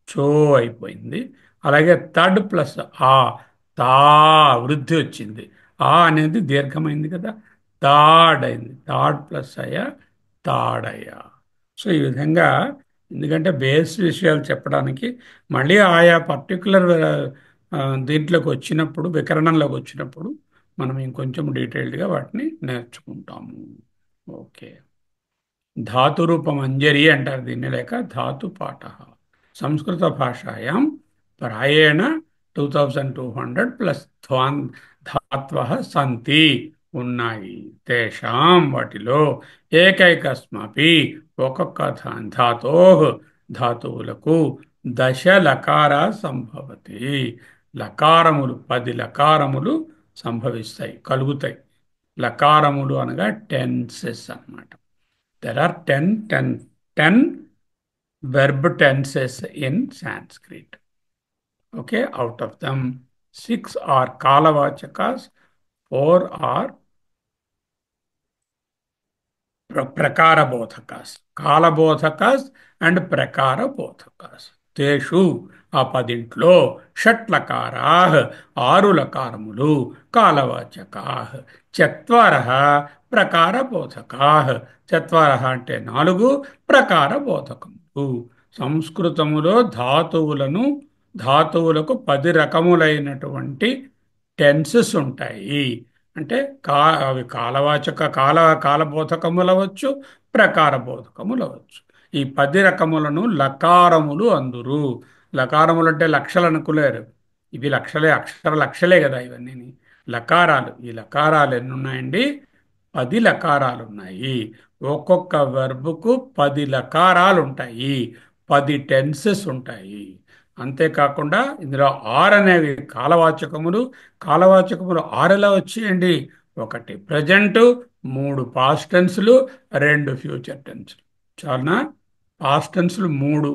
చో అయిపోయింది. అలాగే తడ్ ప్లస్ ఆ, తా, వృద్ధి వచ్చింది. ఆ అనేది దీర్ఘమైంది కదా, తాడ్ అయింది. తాడ్ ప్లస్ అయ్యా, తాడయ్యా. సో ఈ విధంగా, ఎందుకంటే బేస్ విషయాలు చెప్పడానికి మళ్ళీ ఆయా పర్టికులర్ దీంట్లోకి వచ్చినప్పుడు, వికరణంలోకి వచ్చినప్పుడు మనం ఇంకొంచెం డీటెయిల్డ్గా వాటిని నేర్చుకుంటాము. ఓకే. ధాతురూపమంజరి అంటారు దీన్ని, లేక ధాతుపాఠ. సంస్కృత భాషాయాం ప్రాయేణ 2200 ప్లస్ ధాత్వ సంతి, ఉన్నాయి. తేషాం, వాటిలో, ఏకైకస్మపి, ఒక్కొక్క ధాతో, ధాతువులకు, దశ లకార సంభవతి. లకారములు 10 లకారములు సంభవిస్తాయి, కలుగుతాయి. లకారములు అనగా టెన్సెస్ అన్నమాట. There are ten verb tenses in Sanskrit. Okay, out of them, 6 are Kalavachakas, 4 are ప్రకారబోధకాస్. కాలబోధకాస్ and ప్రకారబోధకాస్. తేషు ఆ పదింట్లో షట్లకారా 6 లకారములు కాలవాచకా, చత్వర ప్రకారబోధకా. చత్వర అంటే 4, ప్రకారబోధకములు. సంస్కృతములో ధాతువులకు 10 రకములైనటువంటి టెన్సెస్ ఉంటాయి. అంటే అవి కాలబోధకములు అవ్వచ్చు, ప్రకార బోధకములు అవ్వచ్చు. ఈ 10 రకములను లకారములు అందురు. లకారములు అంటే లక్షలు అనుకోలేరు. ఇవి లక్షలే, అక్షర లక్షలే కదా ఇవన్నీ. లకారాలు, ఈ లకారాలు ఎన్ని ఉన్నాయండి? 10 లకారాలు ఉన్నాయి. ఒక్కొక్క వెర్బుకు 10 లకారాలు ఉంటాయి, 10 టెన్సెస్ ఉంటాయి. అంతేకాకుండా ఇందులో 6 అనేవి కాలవాచకములు. కాలవాచకములు 6 ఎలా వచ్చాయండి? 1 ప్రజెంట్, 3 పాస్ట్ టెన్స్లు, 2 ఫ్యూచర్ టెన్స్లు. చాలునా? పాస్ట్ టెన్స్లు 3,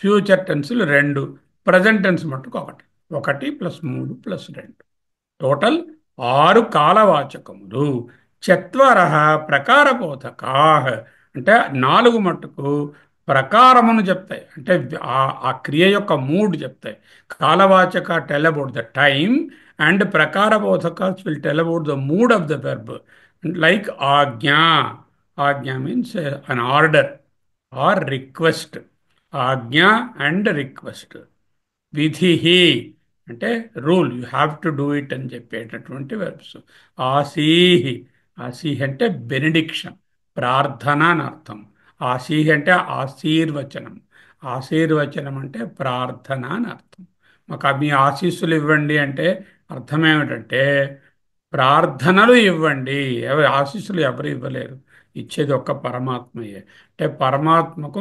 ఫ్యూచర్ టెన్స్లు 2, ప్రజెంట్ టెన్స్ మట్టుకు 1. 1 + 3 + 2, టోటల్ 6 కాలవాచకములు. చత్వర ప్రకారబోధకా అంటే 4 మట్టుకు ప్రకారమును చెప్తాయి, అంటే ఆ క్రియ యొక్క మూడ్ చెప్తాయి. కాలవాచక tell about the time and ప్రకారబోధక will tell about the mood of the verb. Like ఆజ్ఞ. ఆజ్ఞ means an order or request. ఆజ్ఞ అండ్ రిక్వెస్ట్. విధి అంటే rule, you have to do it అని చెప్పేటటువంటి వెర్బ్స్. ఆసీహి. ఆసీహి అంటే బెనిడిక్షన్, ప్రార్థన అని అర్థం. ఆసీహి అంటే ఆశీర్వచనం. ఆశీర్వచనం అంటే ప్రార్థన అని అర్థం. మాకు మీ ఆశీస్సులు ఇవ్వండి అంటే అర్థం ఏమిటంటే ప్రార్థనలు ఇవ్వండి. ఎవరి ఆశీస్సులు ఎవరు ఇవ్వలేరు, ఇచ్చేది ఒక్క పరమాత్మయే. అంటే పరమాత్మకు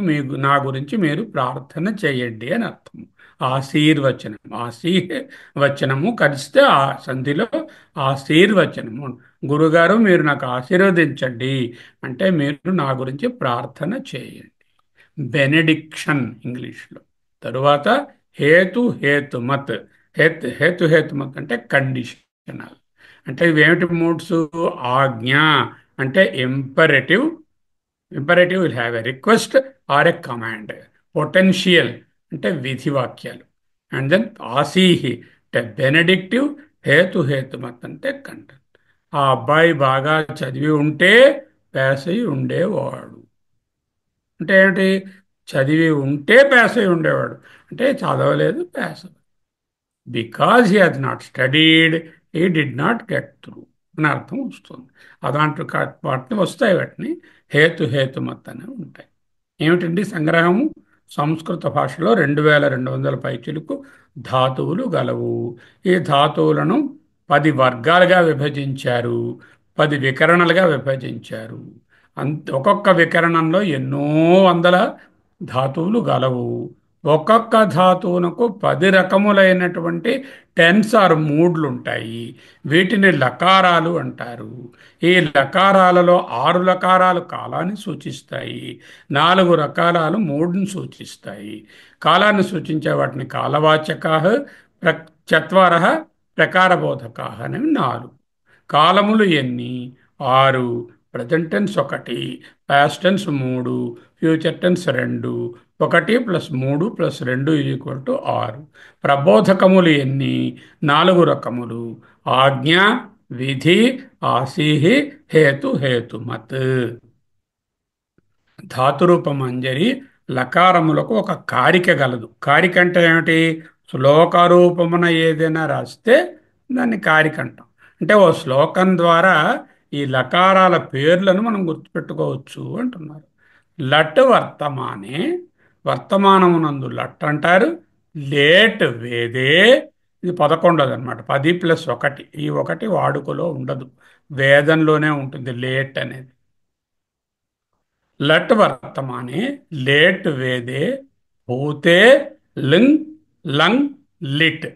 నా గురించి మీరు ప్రార్థన చేయండి అని అర్థం. ఆశీర్వచనం, ఆశీర్వచనము కలిస్తే ఆ సంధిలో ఆశీర్వచనము. గురుగారు మీరు నాకు ఆశీర్వదించండి అంటే మీరు నా గురించి ప్రార్థన చేయండి. బెనెడిక్షన్ ఇంగ్లీష్లో. తరువాత హేతుమత్. హేతుమత్ అంటే కండిషనల్. అంటే ఇవేమిటి మూడ్స్? ఆజ్ఞ అంటే imperative. Imperative will have a request or a command. Potential అంటే విధి వాక్యాలు. అండ్ దెన్ ఆసీహి అంటే బెనెడిక్టివ్. హేతుమత్ అంటే కంటెంట్. ఆ అబ్బాయి బాగా చదివి ఉంటే పాస్ అయి ఉండేవాడు. అంటే ఏమిటి? చదివి ఉంటే పాస్ అయి ఉండేవాడు అంటే చదవలేదు, pass. Because he has not studied he did not get through అని అర్థం వస్తుంది. అదాంట్లో వాటిని వస్తాయి, వాటిని హేతుమత్ అనేవి ఉంటాయి. ఏమిటండి సంగ్రహము? సంస్కృత భాషలో 2200 పైచిలుకు ధాతువులు గలవు. ఈ ధాతువులను 10 వర్గాలుగా విభజించారు, 10 వికరణలుగా విభజించారు. ఒక్కొక్క వికరణంలో ఎన్నో వందల ధాతువులు గలవు. ఒక్కొక్క ధాతువునకు 10 రకములైనటువంటి టెన్స్ ఆర్ మూడ్లు ఉంటాయి. వీటిని లకారాలు అంటారు. ఈ లకారాలలో 6 లకారాలు కాలాన్ని సూచిస్తాయి, 4 రకారాలు మూడ్ని సూచిస్తాయి. కాలాన్ని సూచించే వాటిని కాలవాచకా, చత్వర ప్రకారబోధకా అనేవి 4. కాలములు ఎన్ని? 6. Present tense 1, past tense 3, future tense 2. 1 + 3 + 2 = 6. ప్రబోధకములు ఎన్ని? 4 రకములు. ఆజ్ఞ, విధి, ఆసీహి, హేతుమత్. ధాతురూపమంజరి లకారములకు ఒక కారిక గలదు. కారిక అంటే ఏమిటి? శ్లోకరూపమున ఏదైనా రాస్తే దాన్ని కారిక అంటాం. అంటే ఓ శ్లోకం ద్వారా ఈ లకారాల పేర్లను మనం గుర్తుపెట్టుకోవచ్చు అంటున్నారు. లట్ వర్తమానే, వర్తమానమునందు లట్ అంటారు. లేట్ వేదే, ఇది 11ది అనమాట. 10 + 1. ఈ 1 వాడుకలో ఉండదు, వేదంలోనే ఉంటుంది లేట్ అనేది. లట్ వర్తమానే, లేట్ వేదే, భూతే లింగ్, లంగ్, లిట్.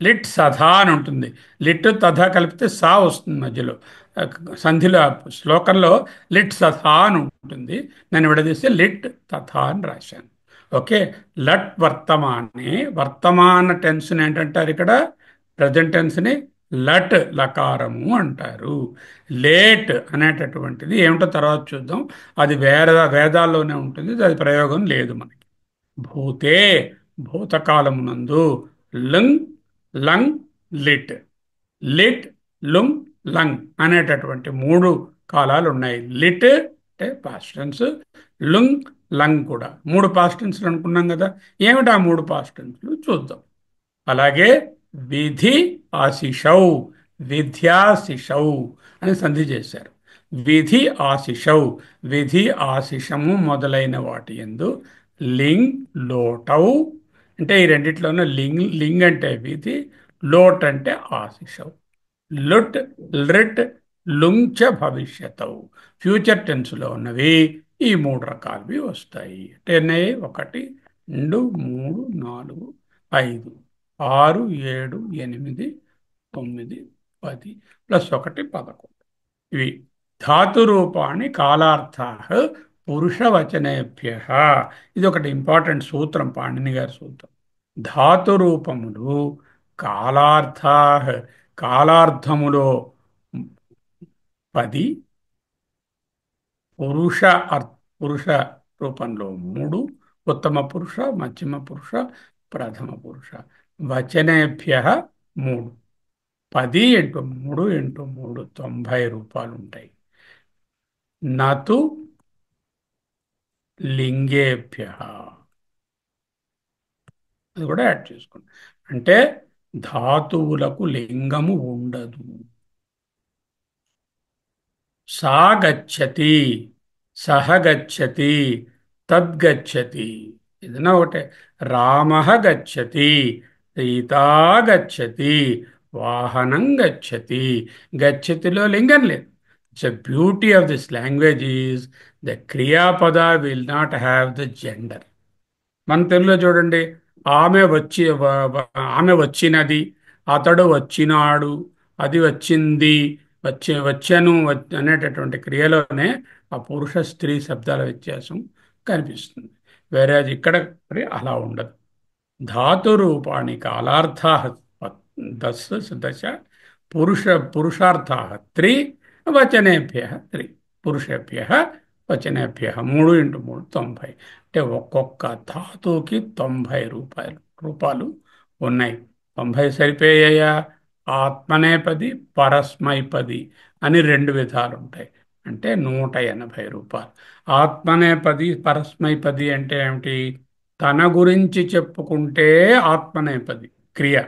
లిట్ సధా అని ఉంటుంది. లిట్ తథా కలిపితే సా వస్తుంది మధ్యలో. ఆ, సంధిలో శ్లోకంలో లిట్ సథా అని ఉంటుంది. నేను విడదీస్తే లిట్ తథా అని రాశాను. ఓకే. లట్ వర్తమానే, వర్తమాన టెన్స్ని ఏంటంటారు ఇక్కడ? ప్రజెంట్ టెన్స్ని లట్ లకారము అంటారు. లేట్ అనేటటువంటిది ఏమిటో తర్వాత చూద్దాం. అది వేదాల్లోనే ఉంటుంది, అది ప్రయోగం లేదు మనకి. భూతే, భూతకాలమునందు. లుంగ్, లంగ్, లిట్. లిట్, లుంగ్, లంగ్ అనేటటువంటి మూడు కాలాలు ఉన్నాయి. లిట్ అంటే పాస్ట్ టెన్స్, లుంగ్, లంగ్ కూడా మూడు పాస్ట్ టెన్స్లు అనుకున్నాం కదా. ఏమిటి ఆ మూడు పాస్ట్ టెన్స్లు చూద్దాం. అలాగే విధి ఆశిషౌ, విద్యాశిషౌ అని సంధి చేశారు. విధి ఆశిషౌ, విధి ఆశిషము మొదలైన వాటి యందు లింగ్ లోటౌ. అంటే ఈ రెండిట్లోనూ లింగ్, లింగ్ అంటే విధి, లోట్ అంటే ఆశిషౌ. లుట్, లృట్, లుంచ భవిష్యతౌ. ఫ్యూచర్ టెన్స్లో ఉన్నవి ఈ మూడు రకాలవి వస్తాయి. అంటే ఎన్నయ్యి? 1, 2, 3, 4, 5, 6, 7, 8, 9, 10 ప్లస్ 1 11. ఇవి ధాతురూపాణి కాలార్థా పురుషవచనేభ్య. ఇది ఒకటి ఇంపార్టెంట్ సూత్రం, పాణిని గారి సూత్రం. ధాతురూపములు కాలార్థా, కాలార్థములో 10, పురుష పురుష రూపంలో 3, ఉత్తమ పురుష, మధ్యమ పురుష, ప్రథమ పురుష వచనేభ్య 3. 10 ఇంటూ 3 ఇంటూ 3 90 రూపాలు ఉంటాయి. నతు లింగేభ్య, అది కూడా యాడ్ చేసుకోండి. అంటే ధాతువులకు లింగము ఉండదు. సా గచ్చతి, సహ గచ్చతి, తద్గచ్చతి. ఏదైనా ఒకటే. రామ గచ్చతి, సీతా గచ్చతి, వాహనం గచ్చతి. గచ్చతిలో లింగం లేదు. It's a beauty of this language is the క్రియాపద will not have the gender. మన తెలుగులో చూడండి, ఆమె వచ్చి ఆమె వచ్చినది, అతడు వచ్చినాడు, అది వచ్చింది, వచ్చాను అనేటటువంటి క్రియలోనే ఆ పురుష స్త్రీ శబ్దాల వ్యత్యాసం కనిపిస్తుంది. వేరే ఇక్కడ మరి అలా ఉండదు. ధాతురూపాణి కాలార్థా దశ, పురుష పురుషార్థా 3, వచనేభ్య 3, పురుషేభ్య వచనేభ్య 3 ఇంటూ 3 90. అంటే ఒక్కొక్క ధాతువుకి 90 రూపాలు ఉన్నాయి. 90 సరిపోయాయా? ఆత్మనేపది, పరస్మైపది అని రెండు విధాలు ఉంటాయి. అంటే 180 రూపాయలు. ఆత్మనేపది, పరస్మైపది అంటే ఏమిటి? తన గురించి చెప్పుకుంటే ఆత్మనేపది క్రియ,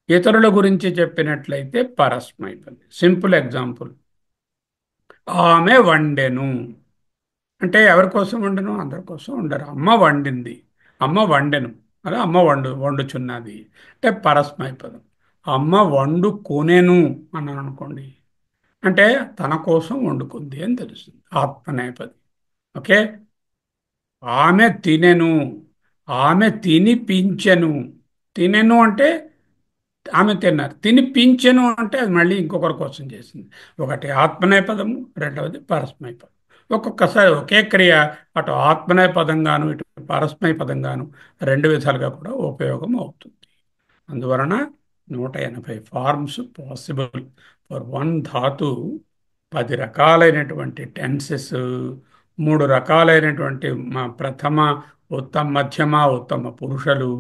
ఇతరుల గురించి చెప్పినట్లయితే పరస్మైపది. సింపుల్ ఎగ్జాంపుల్, ఆమె వండెను అంటే ఎవరి కోసం వండెను? అందరి కోసం వండరు. అమ్మ వండింది, అమ్మ వండెను, అదే అమ్మ వండుచున్నది అంటే పరస్మైపదం. అమ్మ వండుకొనెను అన్నాను అనుకోండి, అంటే తన కోసం వండుకుంది అని తెలుస్తుంది, ఆత్మనేపది. ఓకే. ఆమె తినెను, ఆమె తినిపించెను. తినెను అంటే ఆమె తిన్నారు, తినిపించెను అంటే అది మళ్ళీ ఇంకొకరి కోసం చేసింది. ఒకటి ఆత్మనేపదము, రెండవది పరస్మై పదం. ఒక్కొక్కసారి ఒకే క్రియ అటు ఆత్మనేయ పదంగాను ఇటు పరస్మై పదంగాను రెండు విధాలుగా కూడా ఉపయోగం అవుతుంది. అందువలన 180 ఫార్మ్స్ పాసిబుల్ ఫర్ వన్ ధాతు. 10 రకాలైనటువంటి టెన్సెస్, 3 రకాలైనటువంటి ప్రథమ, ఉత్తమ, మధ్యమ, ఉత్తమ పురుషులు,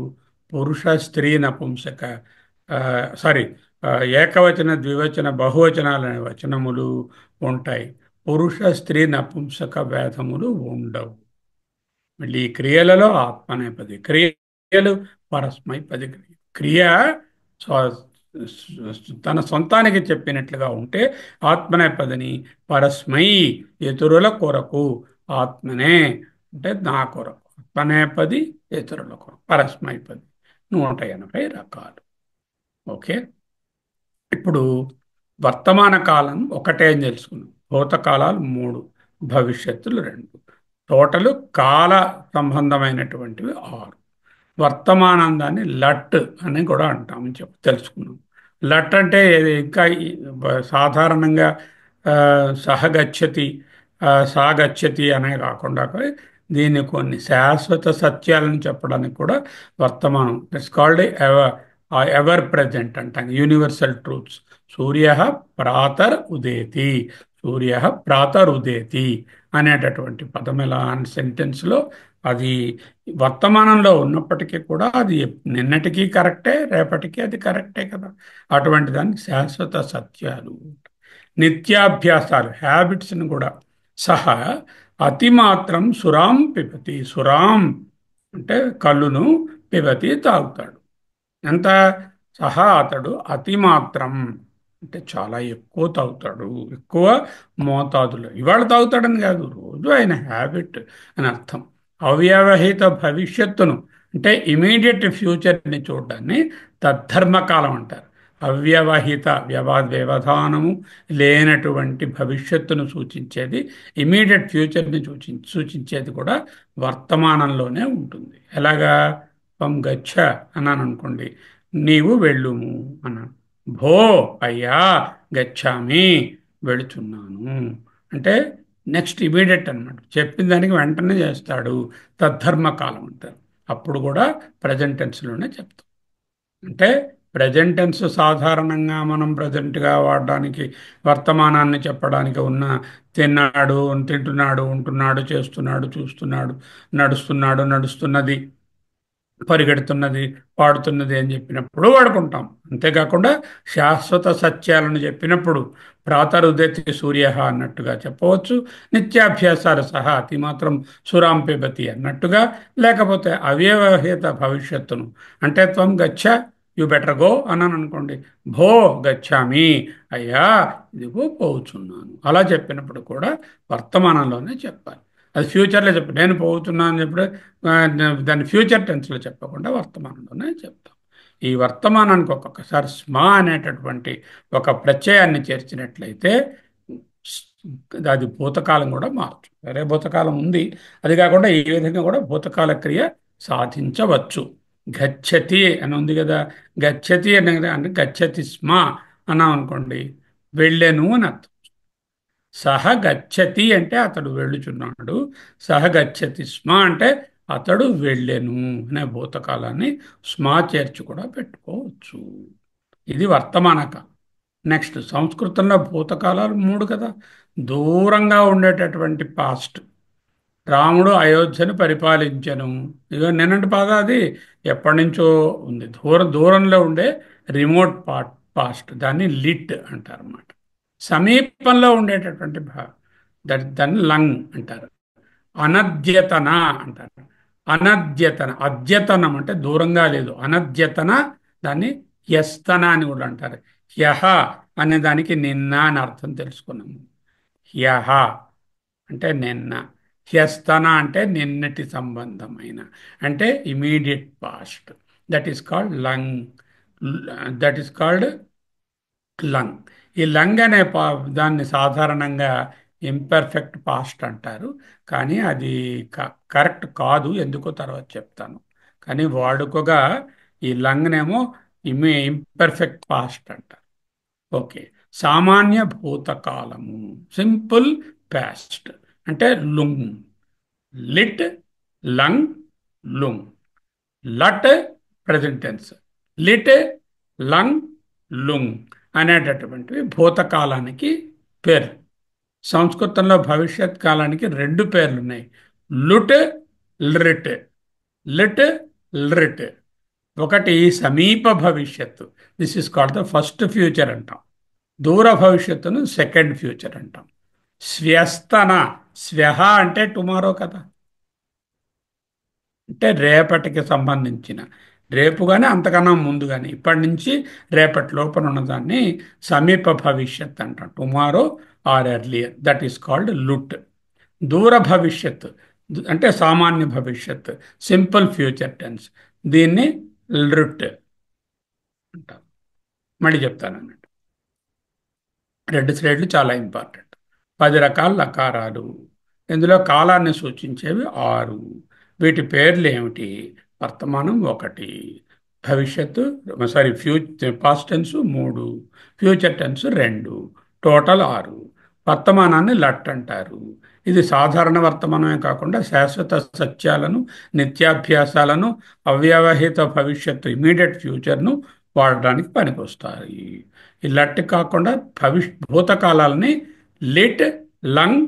పురుష స్త్రీ నపుంసక, సారీ, ఏకవచన, ద్వివచన, బహువచనాలనే వచనములు ఉంటాయి. పురుష స్త్రీ నపుంసక భేదములు ఉండవు. మళ్ళీ ఈ క్రియలలో ఆత్మనేపది క్రియలు, పరస్మైపది క్రియ తన సొంతానికి చెప్పినట్లుగా ఉంటే ఆత్మనేపదిని, పరస్మై ఇతరుల కొరకు, ఆత్మనే అంటే నా కొరకు, ఆత్మనేపది ఇతరుల కొరకు, పరస్మైపది 180 రకాలు. ఓకే. ఇప్పుడు వర్తమాన కాలం ఒకటే అని తెలుసుకున్నాం. భూతకాలాలు 3, భవిష్యత్తులు 2, టోటలు కాల సంబంధమైనటువంటివి 6. వర్తమానందాన్ని లట్ అని కూడా అంటామని తెలుసుకున్నాం. లట్ అంటే ఇది ఇంకా సాధారణంగా ఆ, సహగచ్చతి సాగచ్చతి అనే కాకుండా దీన్ని కొన్ని శాశ్వత సత్యాలను చెప్పడానికి కూడా వర్తమానం it's called ever ever present అంటాం, యూనివర్సల్ ట్రూత్స్. సూర్య ప్రాతర్ ఉదేతి, సూర్య ప్రాతర్ ఉదేతి అనేటటువంటి పదం ఎలా సెంటెన్స్లో అది వర్తమానంలో ఉన్నప్పటికీ కూడా అది నిన్నటికీ కరెక్టే, రేపటికి అది కరెక్టే కదా. అటువంటి దాన్ని శాశ్వత సత్యాలు. నిత్యాభ్యాసాలు హ్యాబిట్స్ని కూడా సహా అతిమాత్రం సురాం పిబతి, సురాం అంటే కళ్ళును, పిబతి తాగుతాడు. ఎంత? సహా అతడు అతిమాత్రం అంటే చాలా ఎక్కువ తాగుతాడు, ఎక్కువ మోతాదులో. ఇవాళ తాగుతాడని కాదు, రోజు ఆయన హ్యాబిట్ అని అర్థం. అవ్యవహిత భవిష్యత్తును అంటే ఇమీడియట్ ఫ్యూచర్ని చూడడాన్ని తద్ధర్మకాలం అంటారు. అవ్యవహిత వ్యవధానము లేనటువంటి భవిష్యత్తును సూచించేది, ఇమీడియట్ ఫ్యూచర్ని సూచించేది కూడా వర్తమానంలోనే ఉంటుంది. ఎలాగా? త్వం గచ్చ అన్నాను అనుకోండి, నీవు వెళ్ళుము అన్నాను. భో అయ్యా గచ్చామి వెళుచున్నాను అంటే నెక్స్ట్ ఇమీడియట్ అనమాట. చెప్పిన దానికి వెంటనే చేస్తాడు, తద్ధర్మకాలం అంటారు. అప్పుడు కూడా ప్రజెంట్ టెన్స్లోనే చెప్తాం. అంటే ప్రజెంట్ టెన్స్ సాధారణంగా మనం ప్రజెంట్గా వాడడానికి, వర్తమానాన్ని చెప్పడానికి ఉన్న తిన్నాడు, తింటున్నాడు, ఉంటున్నాడు, చేస్తున్నాడు, చూస్తున్నాడు, నడుస్తున్నాడు, నడుస్తున్నది, పరిగెడుతున్నది, పాడుతున్నది అని చెప్పినప్పుడు వాడుకుంటాం. అంతేకాకుండా శాశ్వత సత్యాలను చెప్పినప్పుడు ప్రాతరుదేతి సూర్య అన్నట్టుగా చెప్పవచ్చు. నిత్యాభ్యాసాలు సహా అతిమాత్రం సురాం పిబతి అన్నట్టుగా, లేకపోతే అవ్యవహిత భవిష్యత్తును అంటే త్వం గచ్చ, యు బెటర్ గో అన్నాను అనుకోండి, భో గచ్చామి అయ్యా ఇదిగో పోతున్నాను అలా చెప్పినప్పుడు కూడా వర్తమానంలోనే చెప్పాలి. అది ఫ్యూచర్లో చెప్పి నేను పోతున్నాను అని చెప్పి దాన్ని ఫ్యూచర్ టెన్స్లో చెప్పకుండా వర్తమానంలోనే చెప్తాం. ఈ వర్తమానానికి ఒక్కొక్కసారి స్మా అనేటటువంటి ఒక ప్రత్యయాన్ని చేర్చినట్లయితే అది భూతకాలం కూడా మారుతుంది. వేరే భూతకాలం ఉంది, అది కాకుండా ఈ విధంగా కూడా భూతకాల క్రియ సాధించవచ్చు. గచ్చతి అని ఉంది కదా, గచ్చతి అంటే గచ్చతి స్మ అన్నాం అనుకోండి, వెళ్ళెను అని అర్థం. సహ గచ్చతి అంటే అతడు వెళ్ళుచున్నాడు, సహ గచ్చతి స్మ అంటే అతడు వెళ్ళెను అనే భూతకాలాన్ని స్మా చేర్చి కూడా పెట్టుకోవచ్చు. ఇది వర్తమాన కాలం. నెక్స్ట్ సంస్కృతంలో భూతకాలాలు మూడు కదా. దూరంగా ఉండేటటువంటి పాస్ట్, రాముడు అయోధ్యను పరిపాలించను, ఇక నిన్నటి పాద అది ఎప్పటి నుంచో ఉంది. దూరంలో ఉండే రిమోట్ పాస్ట్, దాన్ని లిట్ అంటారు అన్నమాట. సమీపంలో ఉండేటటువంటి దాన్ని లంగ్ అంటారు. అనద్యతన అంటారు. అనద్యతన, అద్యతనం అంటే దూరంగా లేదు, అనద్యతన దాన్ని యస్తన అని కూడా అంటారు. హ్యహ అనే దానికి నిన్న అని అర్థం తెలుసుకున్నాము. హ్యహ అంటే నిన్న, హ్యస్తన అంటే నిన్నటి సంబంధమైన, అంటే immediate past. That is called lung. That is called lung. ఈ లంగ్ అనే దాన్ని సాధారణంగా ఇంపర్ఫెక్ట్ పాస్ట్ అంటారు, కానీ అది కరెక్ట్ కాదు, ఎందుకో తర్వాత చెప్తాను. కానీ వాడుకగా ఈ లంగ్నేమో ఇంపర్ఫెక్ట్ పాస్ట్ అంటారు. ఓకే. సామాన్య భూతకాలము సింపుల్ పాస్ట్ అంటే లుంగ్. లిట్, లంగ్, లుంగ్. లట్ ప్రజెంట్ టెన్స్, లిట్, లంగ్, లుంగ్ అనేటటువంటివి భూతకాలానికి పేర్లు. సంస్కృతంలో భవిష్యత్ కాలానికి రెండు పేర్లు ఉన్నాయి, లుట్, లిట్. Lit, lit. ఒకటి సమీప భవిష్యత్తు, this is called the first future అంటాం. దూర భవిష్యత్తును సెకండ్ ఫ్యూచర్ అంటాం. స్వ్యస్తన, స్వ్యహ అంటే టుమారో కదా, అంటే రేపటికి సంబంధించిన, రేపు కానీ అంతకన్నా ముందు కానీ, ఇప్పటి నుంచి రేపటి లోపల ఉన్నదాన్ని సమీప భవిష్యత్ అంటాం. Tomorrow or earlier, that is called లుట్. దూర భవిష్యత్ అంటే సామాన్య భవిష్యత్, సింపుల్ ఫ్యూచర్ టెన్స్, దీన్ని లుట్ అంటాం. మళ్ళీ చెప్తాను అన్నట్టు. రెండు స్లేట్లు చాలా ఇంపార్టెంట్. 10 రకాల లకారాలు, ఇందులో కాలాన్ని సూచించేవి 6. వీటి పేర్లు ఏమిటి? వర్తమానం ఒకటి, భవిష్యత్తు సారీ పాస్ట్ టెన్స్ మూడు, ఫ్యూచర్ టెన్స్ రెండు, టోటల్ ఆరు. వర్తమానాన్ని లట్ అంటారు. ఇది సాధారణ వర్తమానమే కాకుండా శాశ్వత సత్యాలను, నిత్యాభ్యాసాలను, అవ్యవహిత భవిష్యత్తు ఇమీడియట్ ఫ్యూచర్ను వాడడానికి పనికొస్తాయి. ఈ లట్ కాకుండా భూతకాలాలని లిట్, లంగ్,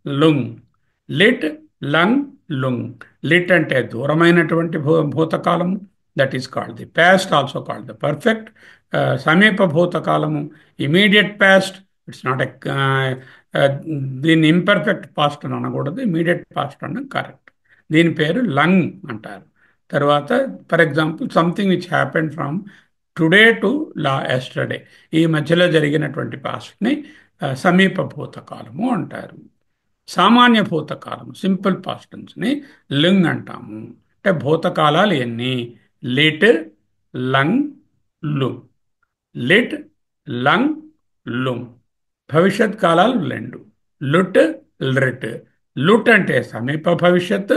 లుంగ్, లిట్, లంగ్, లుంగ్. లిట్ అంటే దూరమైనటువంటి భూతకాలము, that is called the past, also called the perfect. సమీప భూతకాలము immediate past, it's not a దీన్ని ఇంపర్ఫెక్ట్ పాస్ట్ అని అనకూడదు, ఇమీడియట్ పాస్ట్ అనడం కరెక్ట్. దీని పేరు లంగ్ అంటారు. తర్వాత for example something which happen from today to yesterday, ఈ మధ్యలో జరిగినటువంటి పాస్ట్ని సమీప భూతకాలము అంటారు. సామాన్య భూతకాలము సింపుల్ పాస్ట్ టెన్స్ని లింగ్ అంటాము. అంటే భూతకాలాలు ఎన్ని? లిట్, లంగ్, లుంగ్. లిట్, లంగ్, లుంగ్. భవిష్యత్ కాలాలు రెండు, లుట్, లిట్. లుట్ అంటే సమీప భవిష్యత్,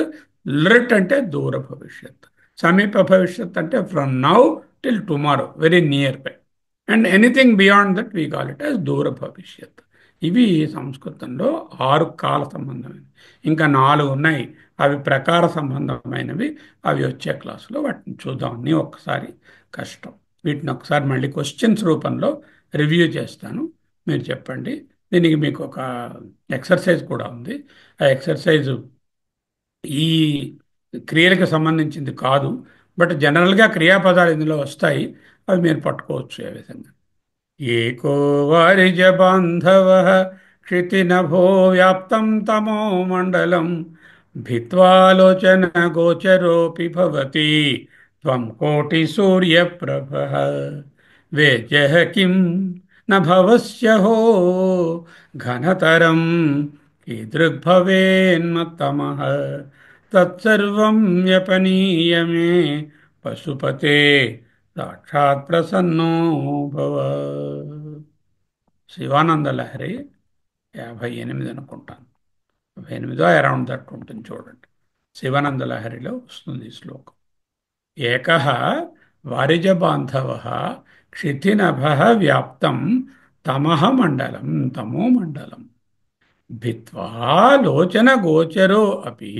లిట్ అంటే దూర భవిష్యత్. సమీప భవిష్యత్ అంటే from now till tomorrow, very near by. And anything beyond that we call it as దూర భవిష్యత్. ఇవి సంస్కృతంలో 6 కాల సంబంధమైనవి. ఇంకా 4 ఉన్నాయి, అవి ప్రకార సంబంధమైనవి. అవి వచ్చే క్లాసులో వాటిని చూద్దామని ఒక్కసారి కష్టం. వీటిని ఒకసారి మళ్ళీ క్వశ్చన్స్ రూపంలో రివ్యూ చేస్తాను, మీరు చెప్పండి. దీనికి మీకు ఒక ఎక్సర్సైజ్ కూడా ఉంది. ఆ ఎక్సర్సైజు ఈ క్రియలకు సంబంధించింది కాదు, బట్ జనరల్గా క్రియాపదాలు ఇందులో వస్తాయి, అవి మీరు పట్టుకోవచ్చు ఏ విధంగా. ఏకో వారిజ బాంధవ క్షితినభో వ్యాప్తం తమో మండలం భిత్వాలోచన గోచరోపి భవతి త్వం కోటి సూర్యప్రభ వేద్యః కిం న భవస్యహో ఘనతరం కీదృగ్భవేన్మత్తమః తత్సర్వం వ్యపనీయ మే పశుపతే సాక్షాత్ ప్రసన్నో భవ. శివానంద లహరి 58 అనుకుంటాను, 58 అరౌండ్ దట్ ఉంటుంది, చూడండి. శివానంద లహరిలో వస్తుంది ఈ శ్లోకం. ఏకః వారిజ బాంధవః క్షితినభః వ్యాప్తం తమః మండలం, తమో మండలం భిత్వా లోచన గోచరో అపి,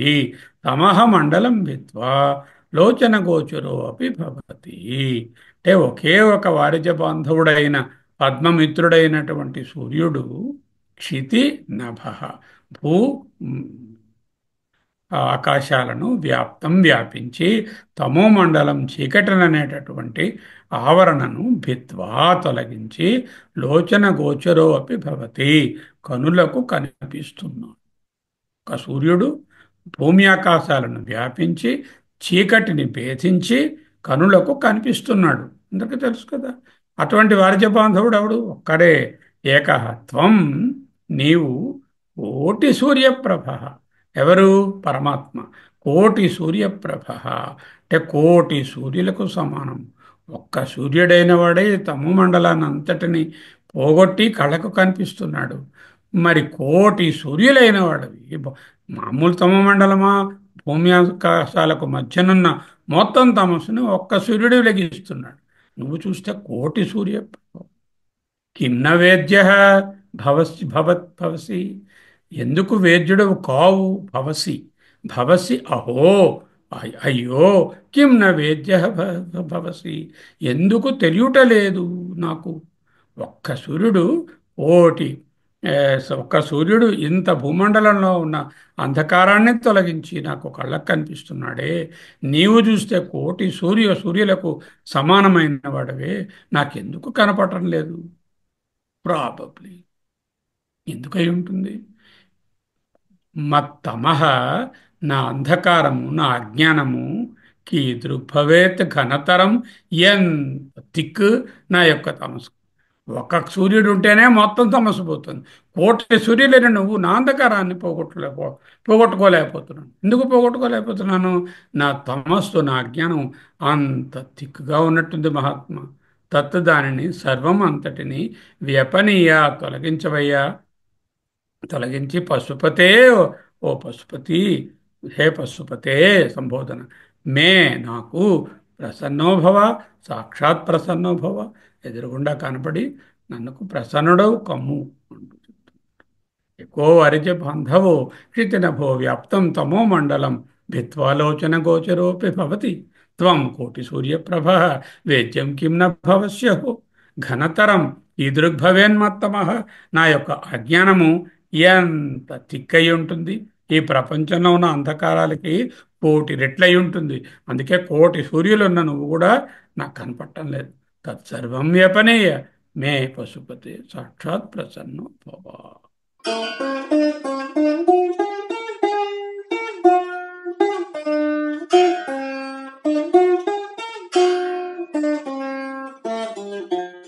తమః మండలం భిత్వా లోచన గోచరో అపి భవతి. అంటే ఒకే ఒక వారిజ బాంధవుడైన పద్మమిత్రుడైనటువంటి సూర్యుడు క్షితి నభః భూ ఆకాశాలను వ్యాపించి తమో మండలం చీకటననేటటువంటి ఆవరణను భిత్వా తొలగించి లోచన గోచరో అపి భవతి కనులకు కనిపిస్తున్నాడు. ఒక సూర్యుడు భూమి ఆకాశాలను వ్యాపించి చీకటిని భేదించి కనులకు కనిపిస్తున్నాడు, అందరికీ తెలుసు కదా. అటువంటి వారిజ బాంధవుడు ఎవడు? ఒక్కడే. ఏకహత్వం, నీవు కోటి సూర్యప్రభ. ఎవరు? పరమాత్మ. కోటి సూర్యప్రభ అంటే కోటి సూర్యులకు సమానం. ఒక్క సూర్యుడైన వాడే తమో మండలాన్ని అంతటిని పోగొట్టి కళ్ళకు కనిపిస్తున్నాడు. మరి కోటి సూర్యులైన వాడవి మామూలు తమో మండలమా, భూమి ఆకాశాలకు మధ్యనున్న మొత్తం తమస్సును ఒక్క సూర్యుడు వెలిగిస్తున్నాడు. నువ్వు చూస్తే కోటి సూర్య కిన్న వేద్య భవసి, ఎందుకు వేద్యుడవు కావు? భవసి, భవసి అహో, అయ్యో, కిం న వేద్య భవసి, ఎందుకు తెలియటలేదు నాకు? ఒక్క సూర్యుడు కోటి ఒక్క సూర్యుడు ఇంత భూమండలంలో ఉన్న అంధకారాన్ని తొలగించి నాకు కళ్ళకు కనిపిస్తున్నాడే. నీవు చూస్తే కోటి సూర్యులకు సమానమైన వాడవే, నాకెందుకు కనపడటం లేదు? ప్రాబబ్లీ ఎందుకై ఉంటుంది? మత్తమః, నా అంధకారము, నా అజ్ఞానము, కీదృగ్భవేత్ ఘనతరం, ఎంత థిక్ నా యొక్క తమస్సు. ఒక సూర్యుడు ఉంటేనే మొత్తం తమస్సు పోతుంది. కోటి సూర్యులైన నువ్వు నా అంధకారాన్ని పోగొట్టుకోలేకపోతున్నాను. ఎందుకు పోగొట్టుకోలేకపోతున్నాను? నా తమస్సు, నా అజ్ఞానం అంత థిక్గా ఉన్నట్టుంది మహాత్మ. దానిని సర్వం అంతటిని వ్యపనీయ, తొలగించవయ్యా, తొలగించి పశుపతే, ఓ పశుపతి, హే పశుపతే సంబోధన, మే నాకు ప్రసన్నో భవ, సాక్షాత్ ప్రసన్నో భవ, ఎదురుగుండా కనపడి నన్నుకు ప్రసన్నుడవు కమ్ము. एको अरिज बान्धवो क्षितिनभो व्याप्तं तमो मण्डलं भित्त्वालोचन गोचरोऽपि भवति त्वं कोटिसूर्यप्रभः వేద్యం కిం న భవస్యహో. ఘనతరం ఈ దృగ్భవేన్మత్తమః. నా యొక్క అజ్ఞానము ఎంత తిక్కయి ఉంటుంది, ఈ ప్రపంచంలో ఉన్న అంధకారాలకి కోటి రెట్లయి ఉంటుంది. అందుకే కోటి సూర్యులున్న నువ్వు కూడా నాకు కనపడటం లేదు. తత్సర్వం వ్యపనేయ మే పశుపతే సాక్షాత్ ప్రసన్నో భవ.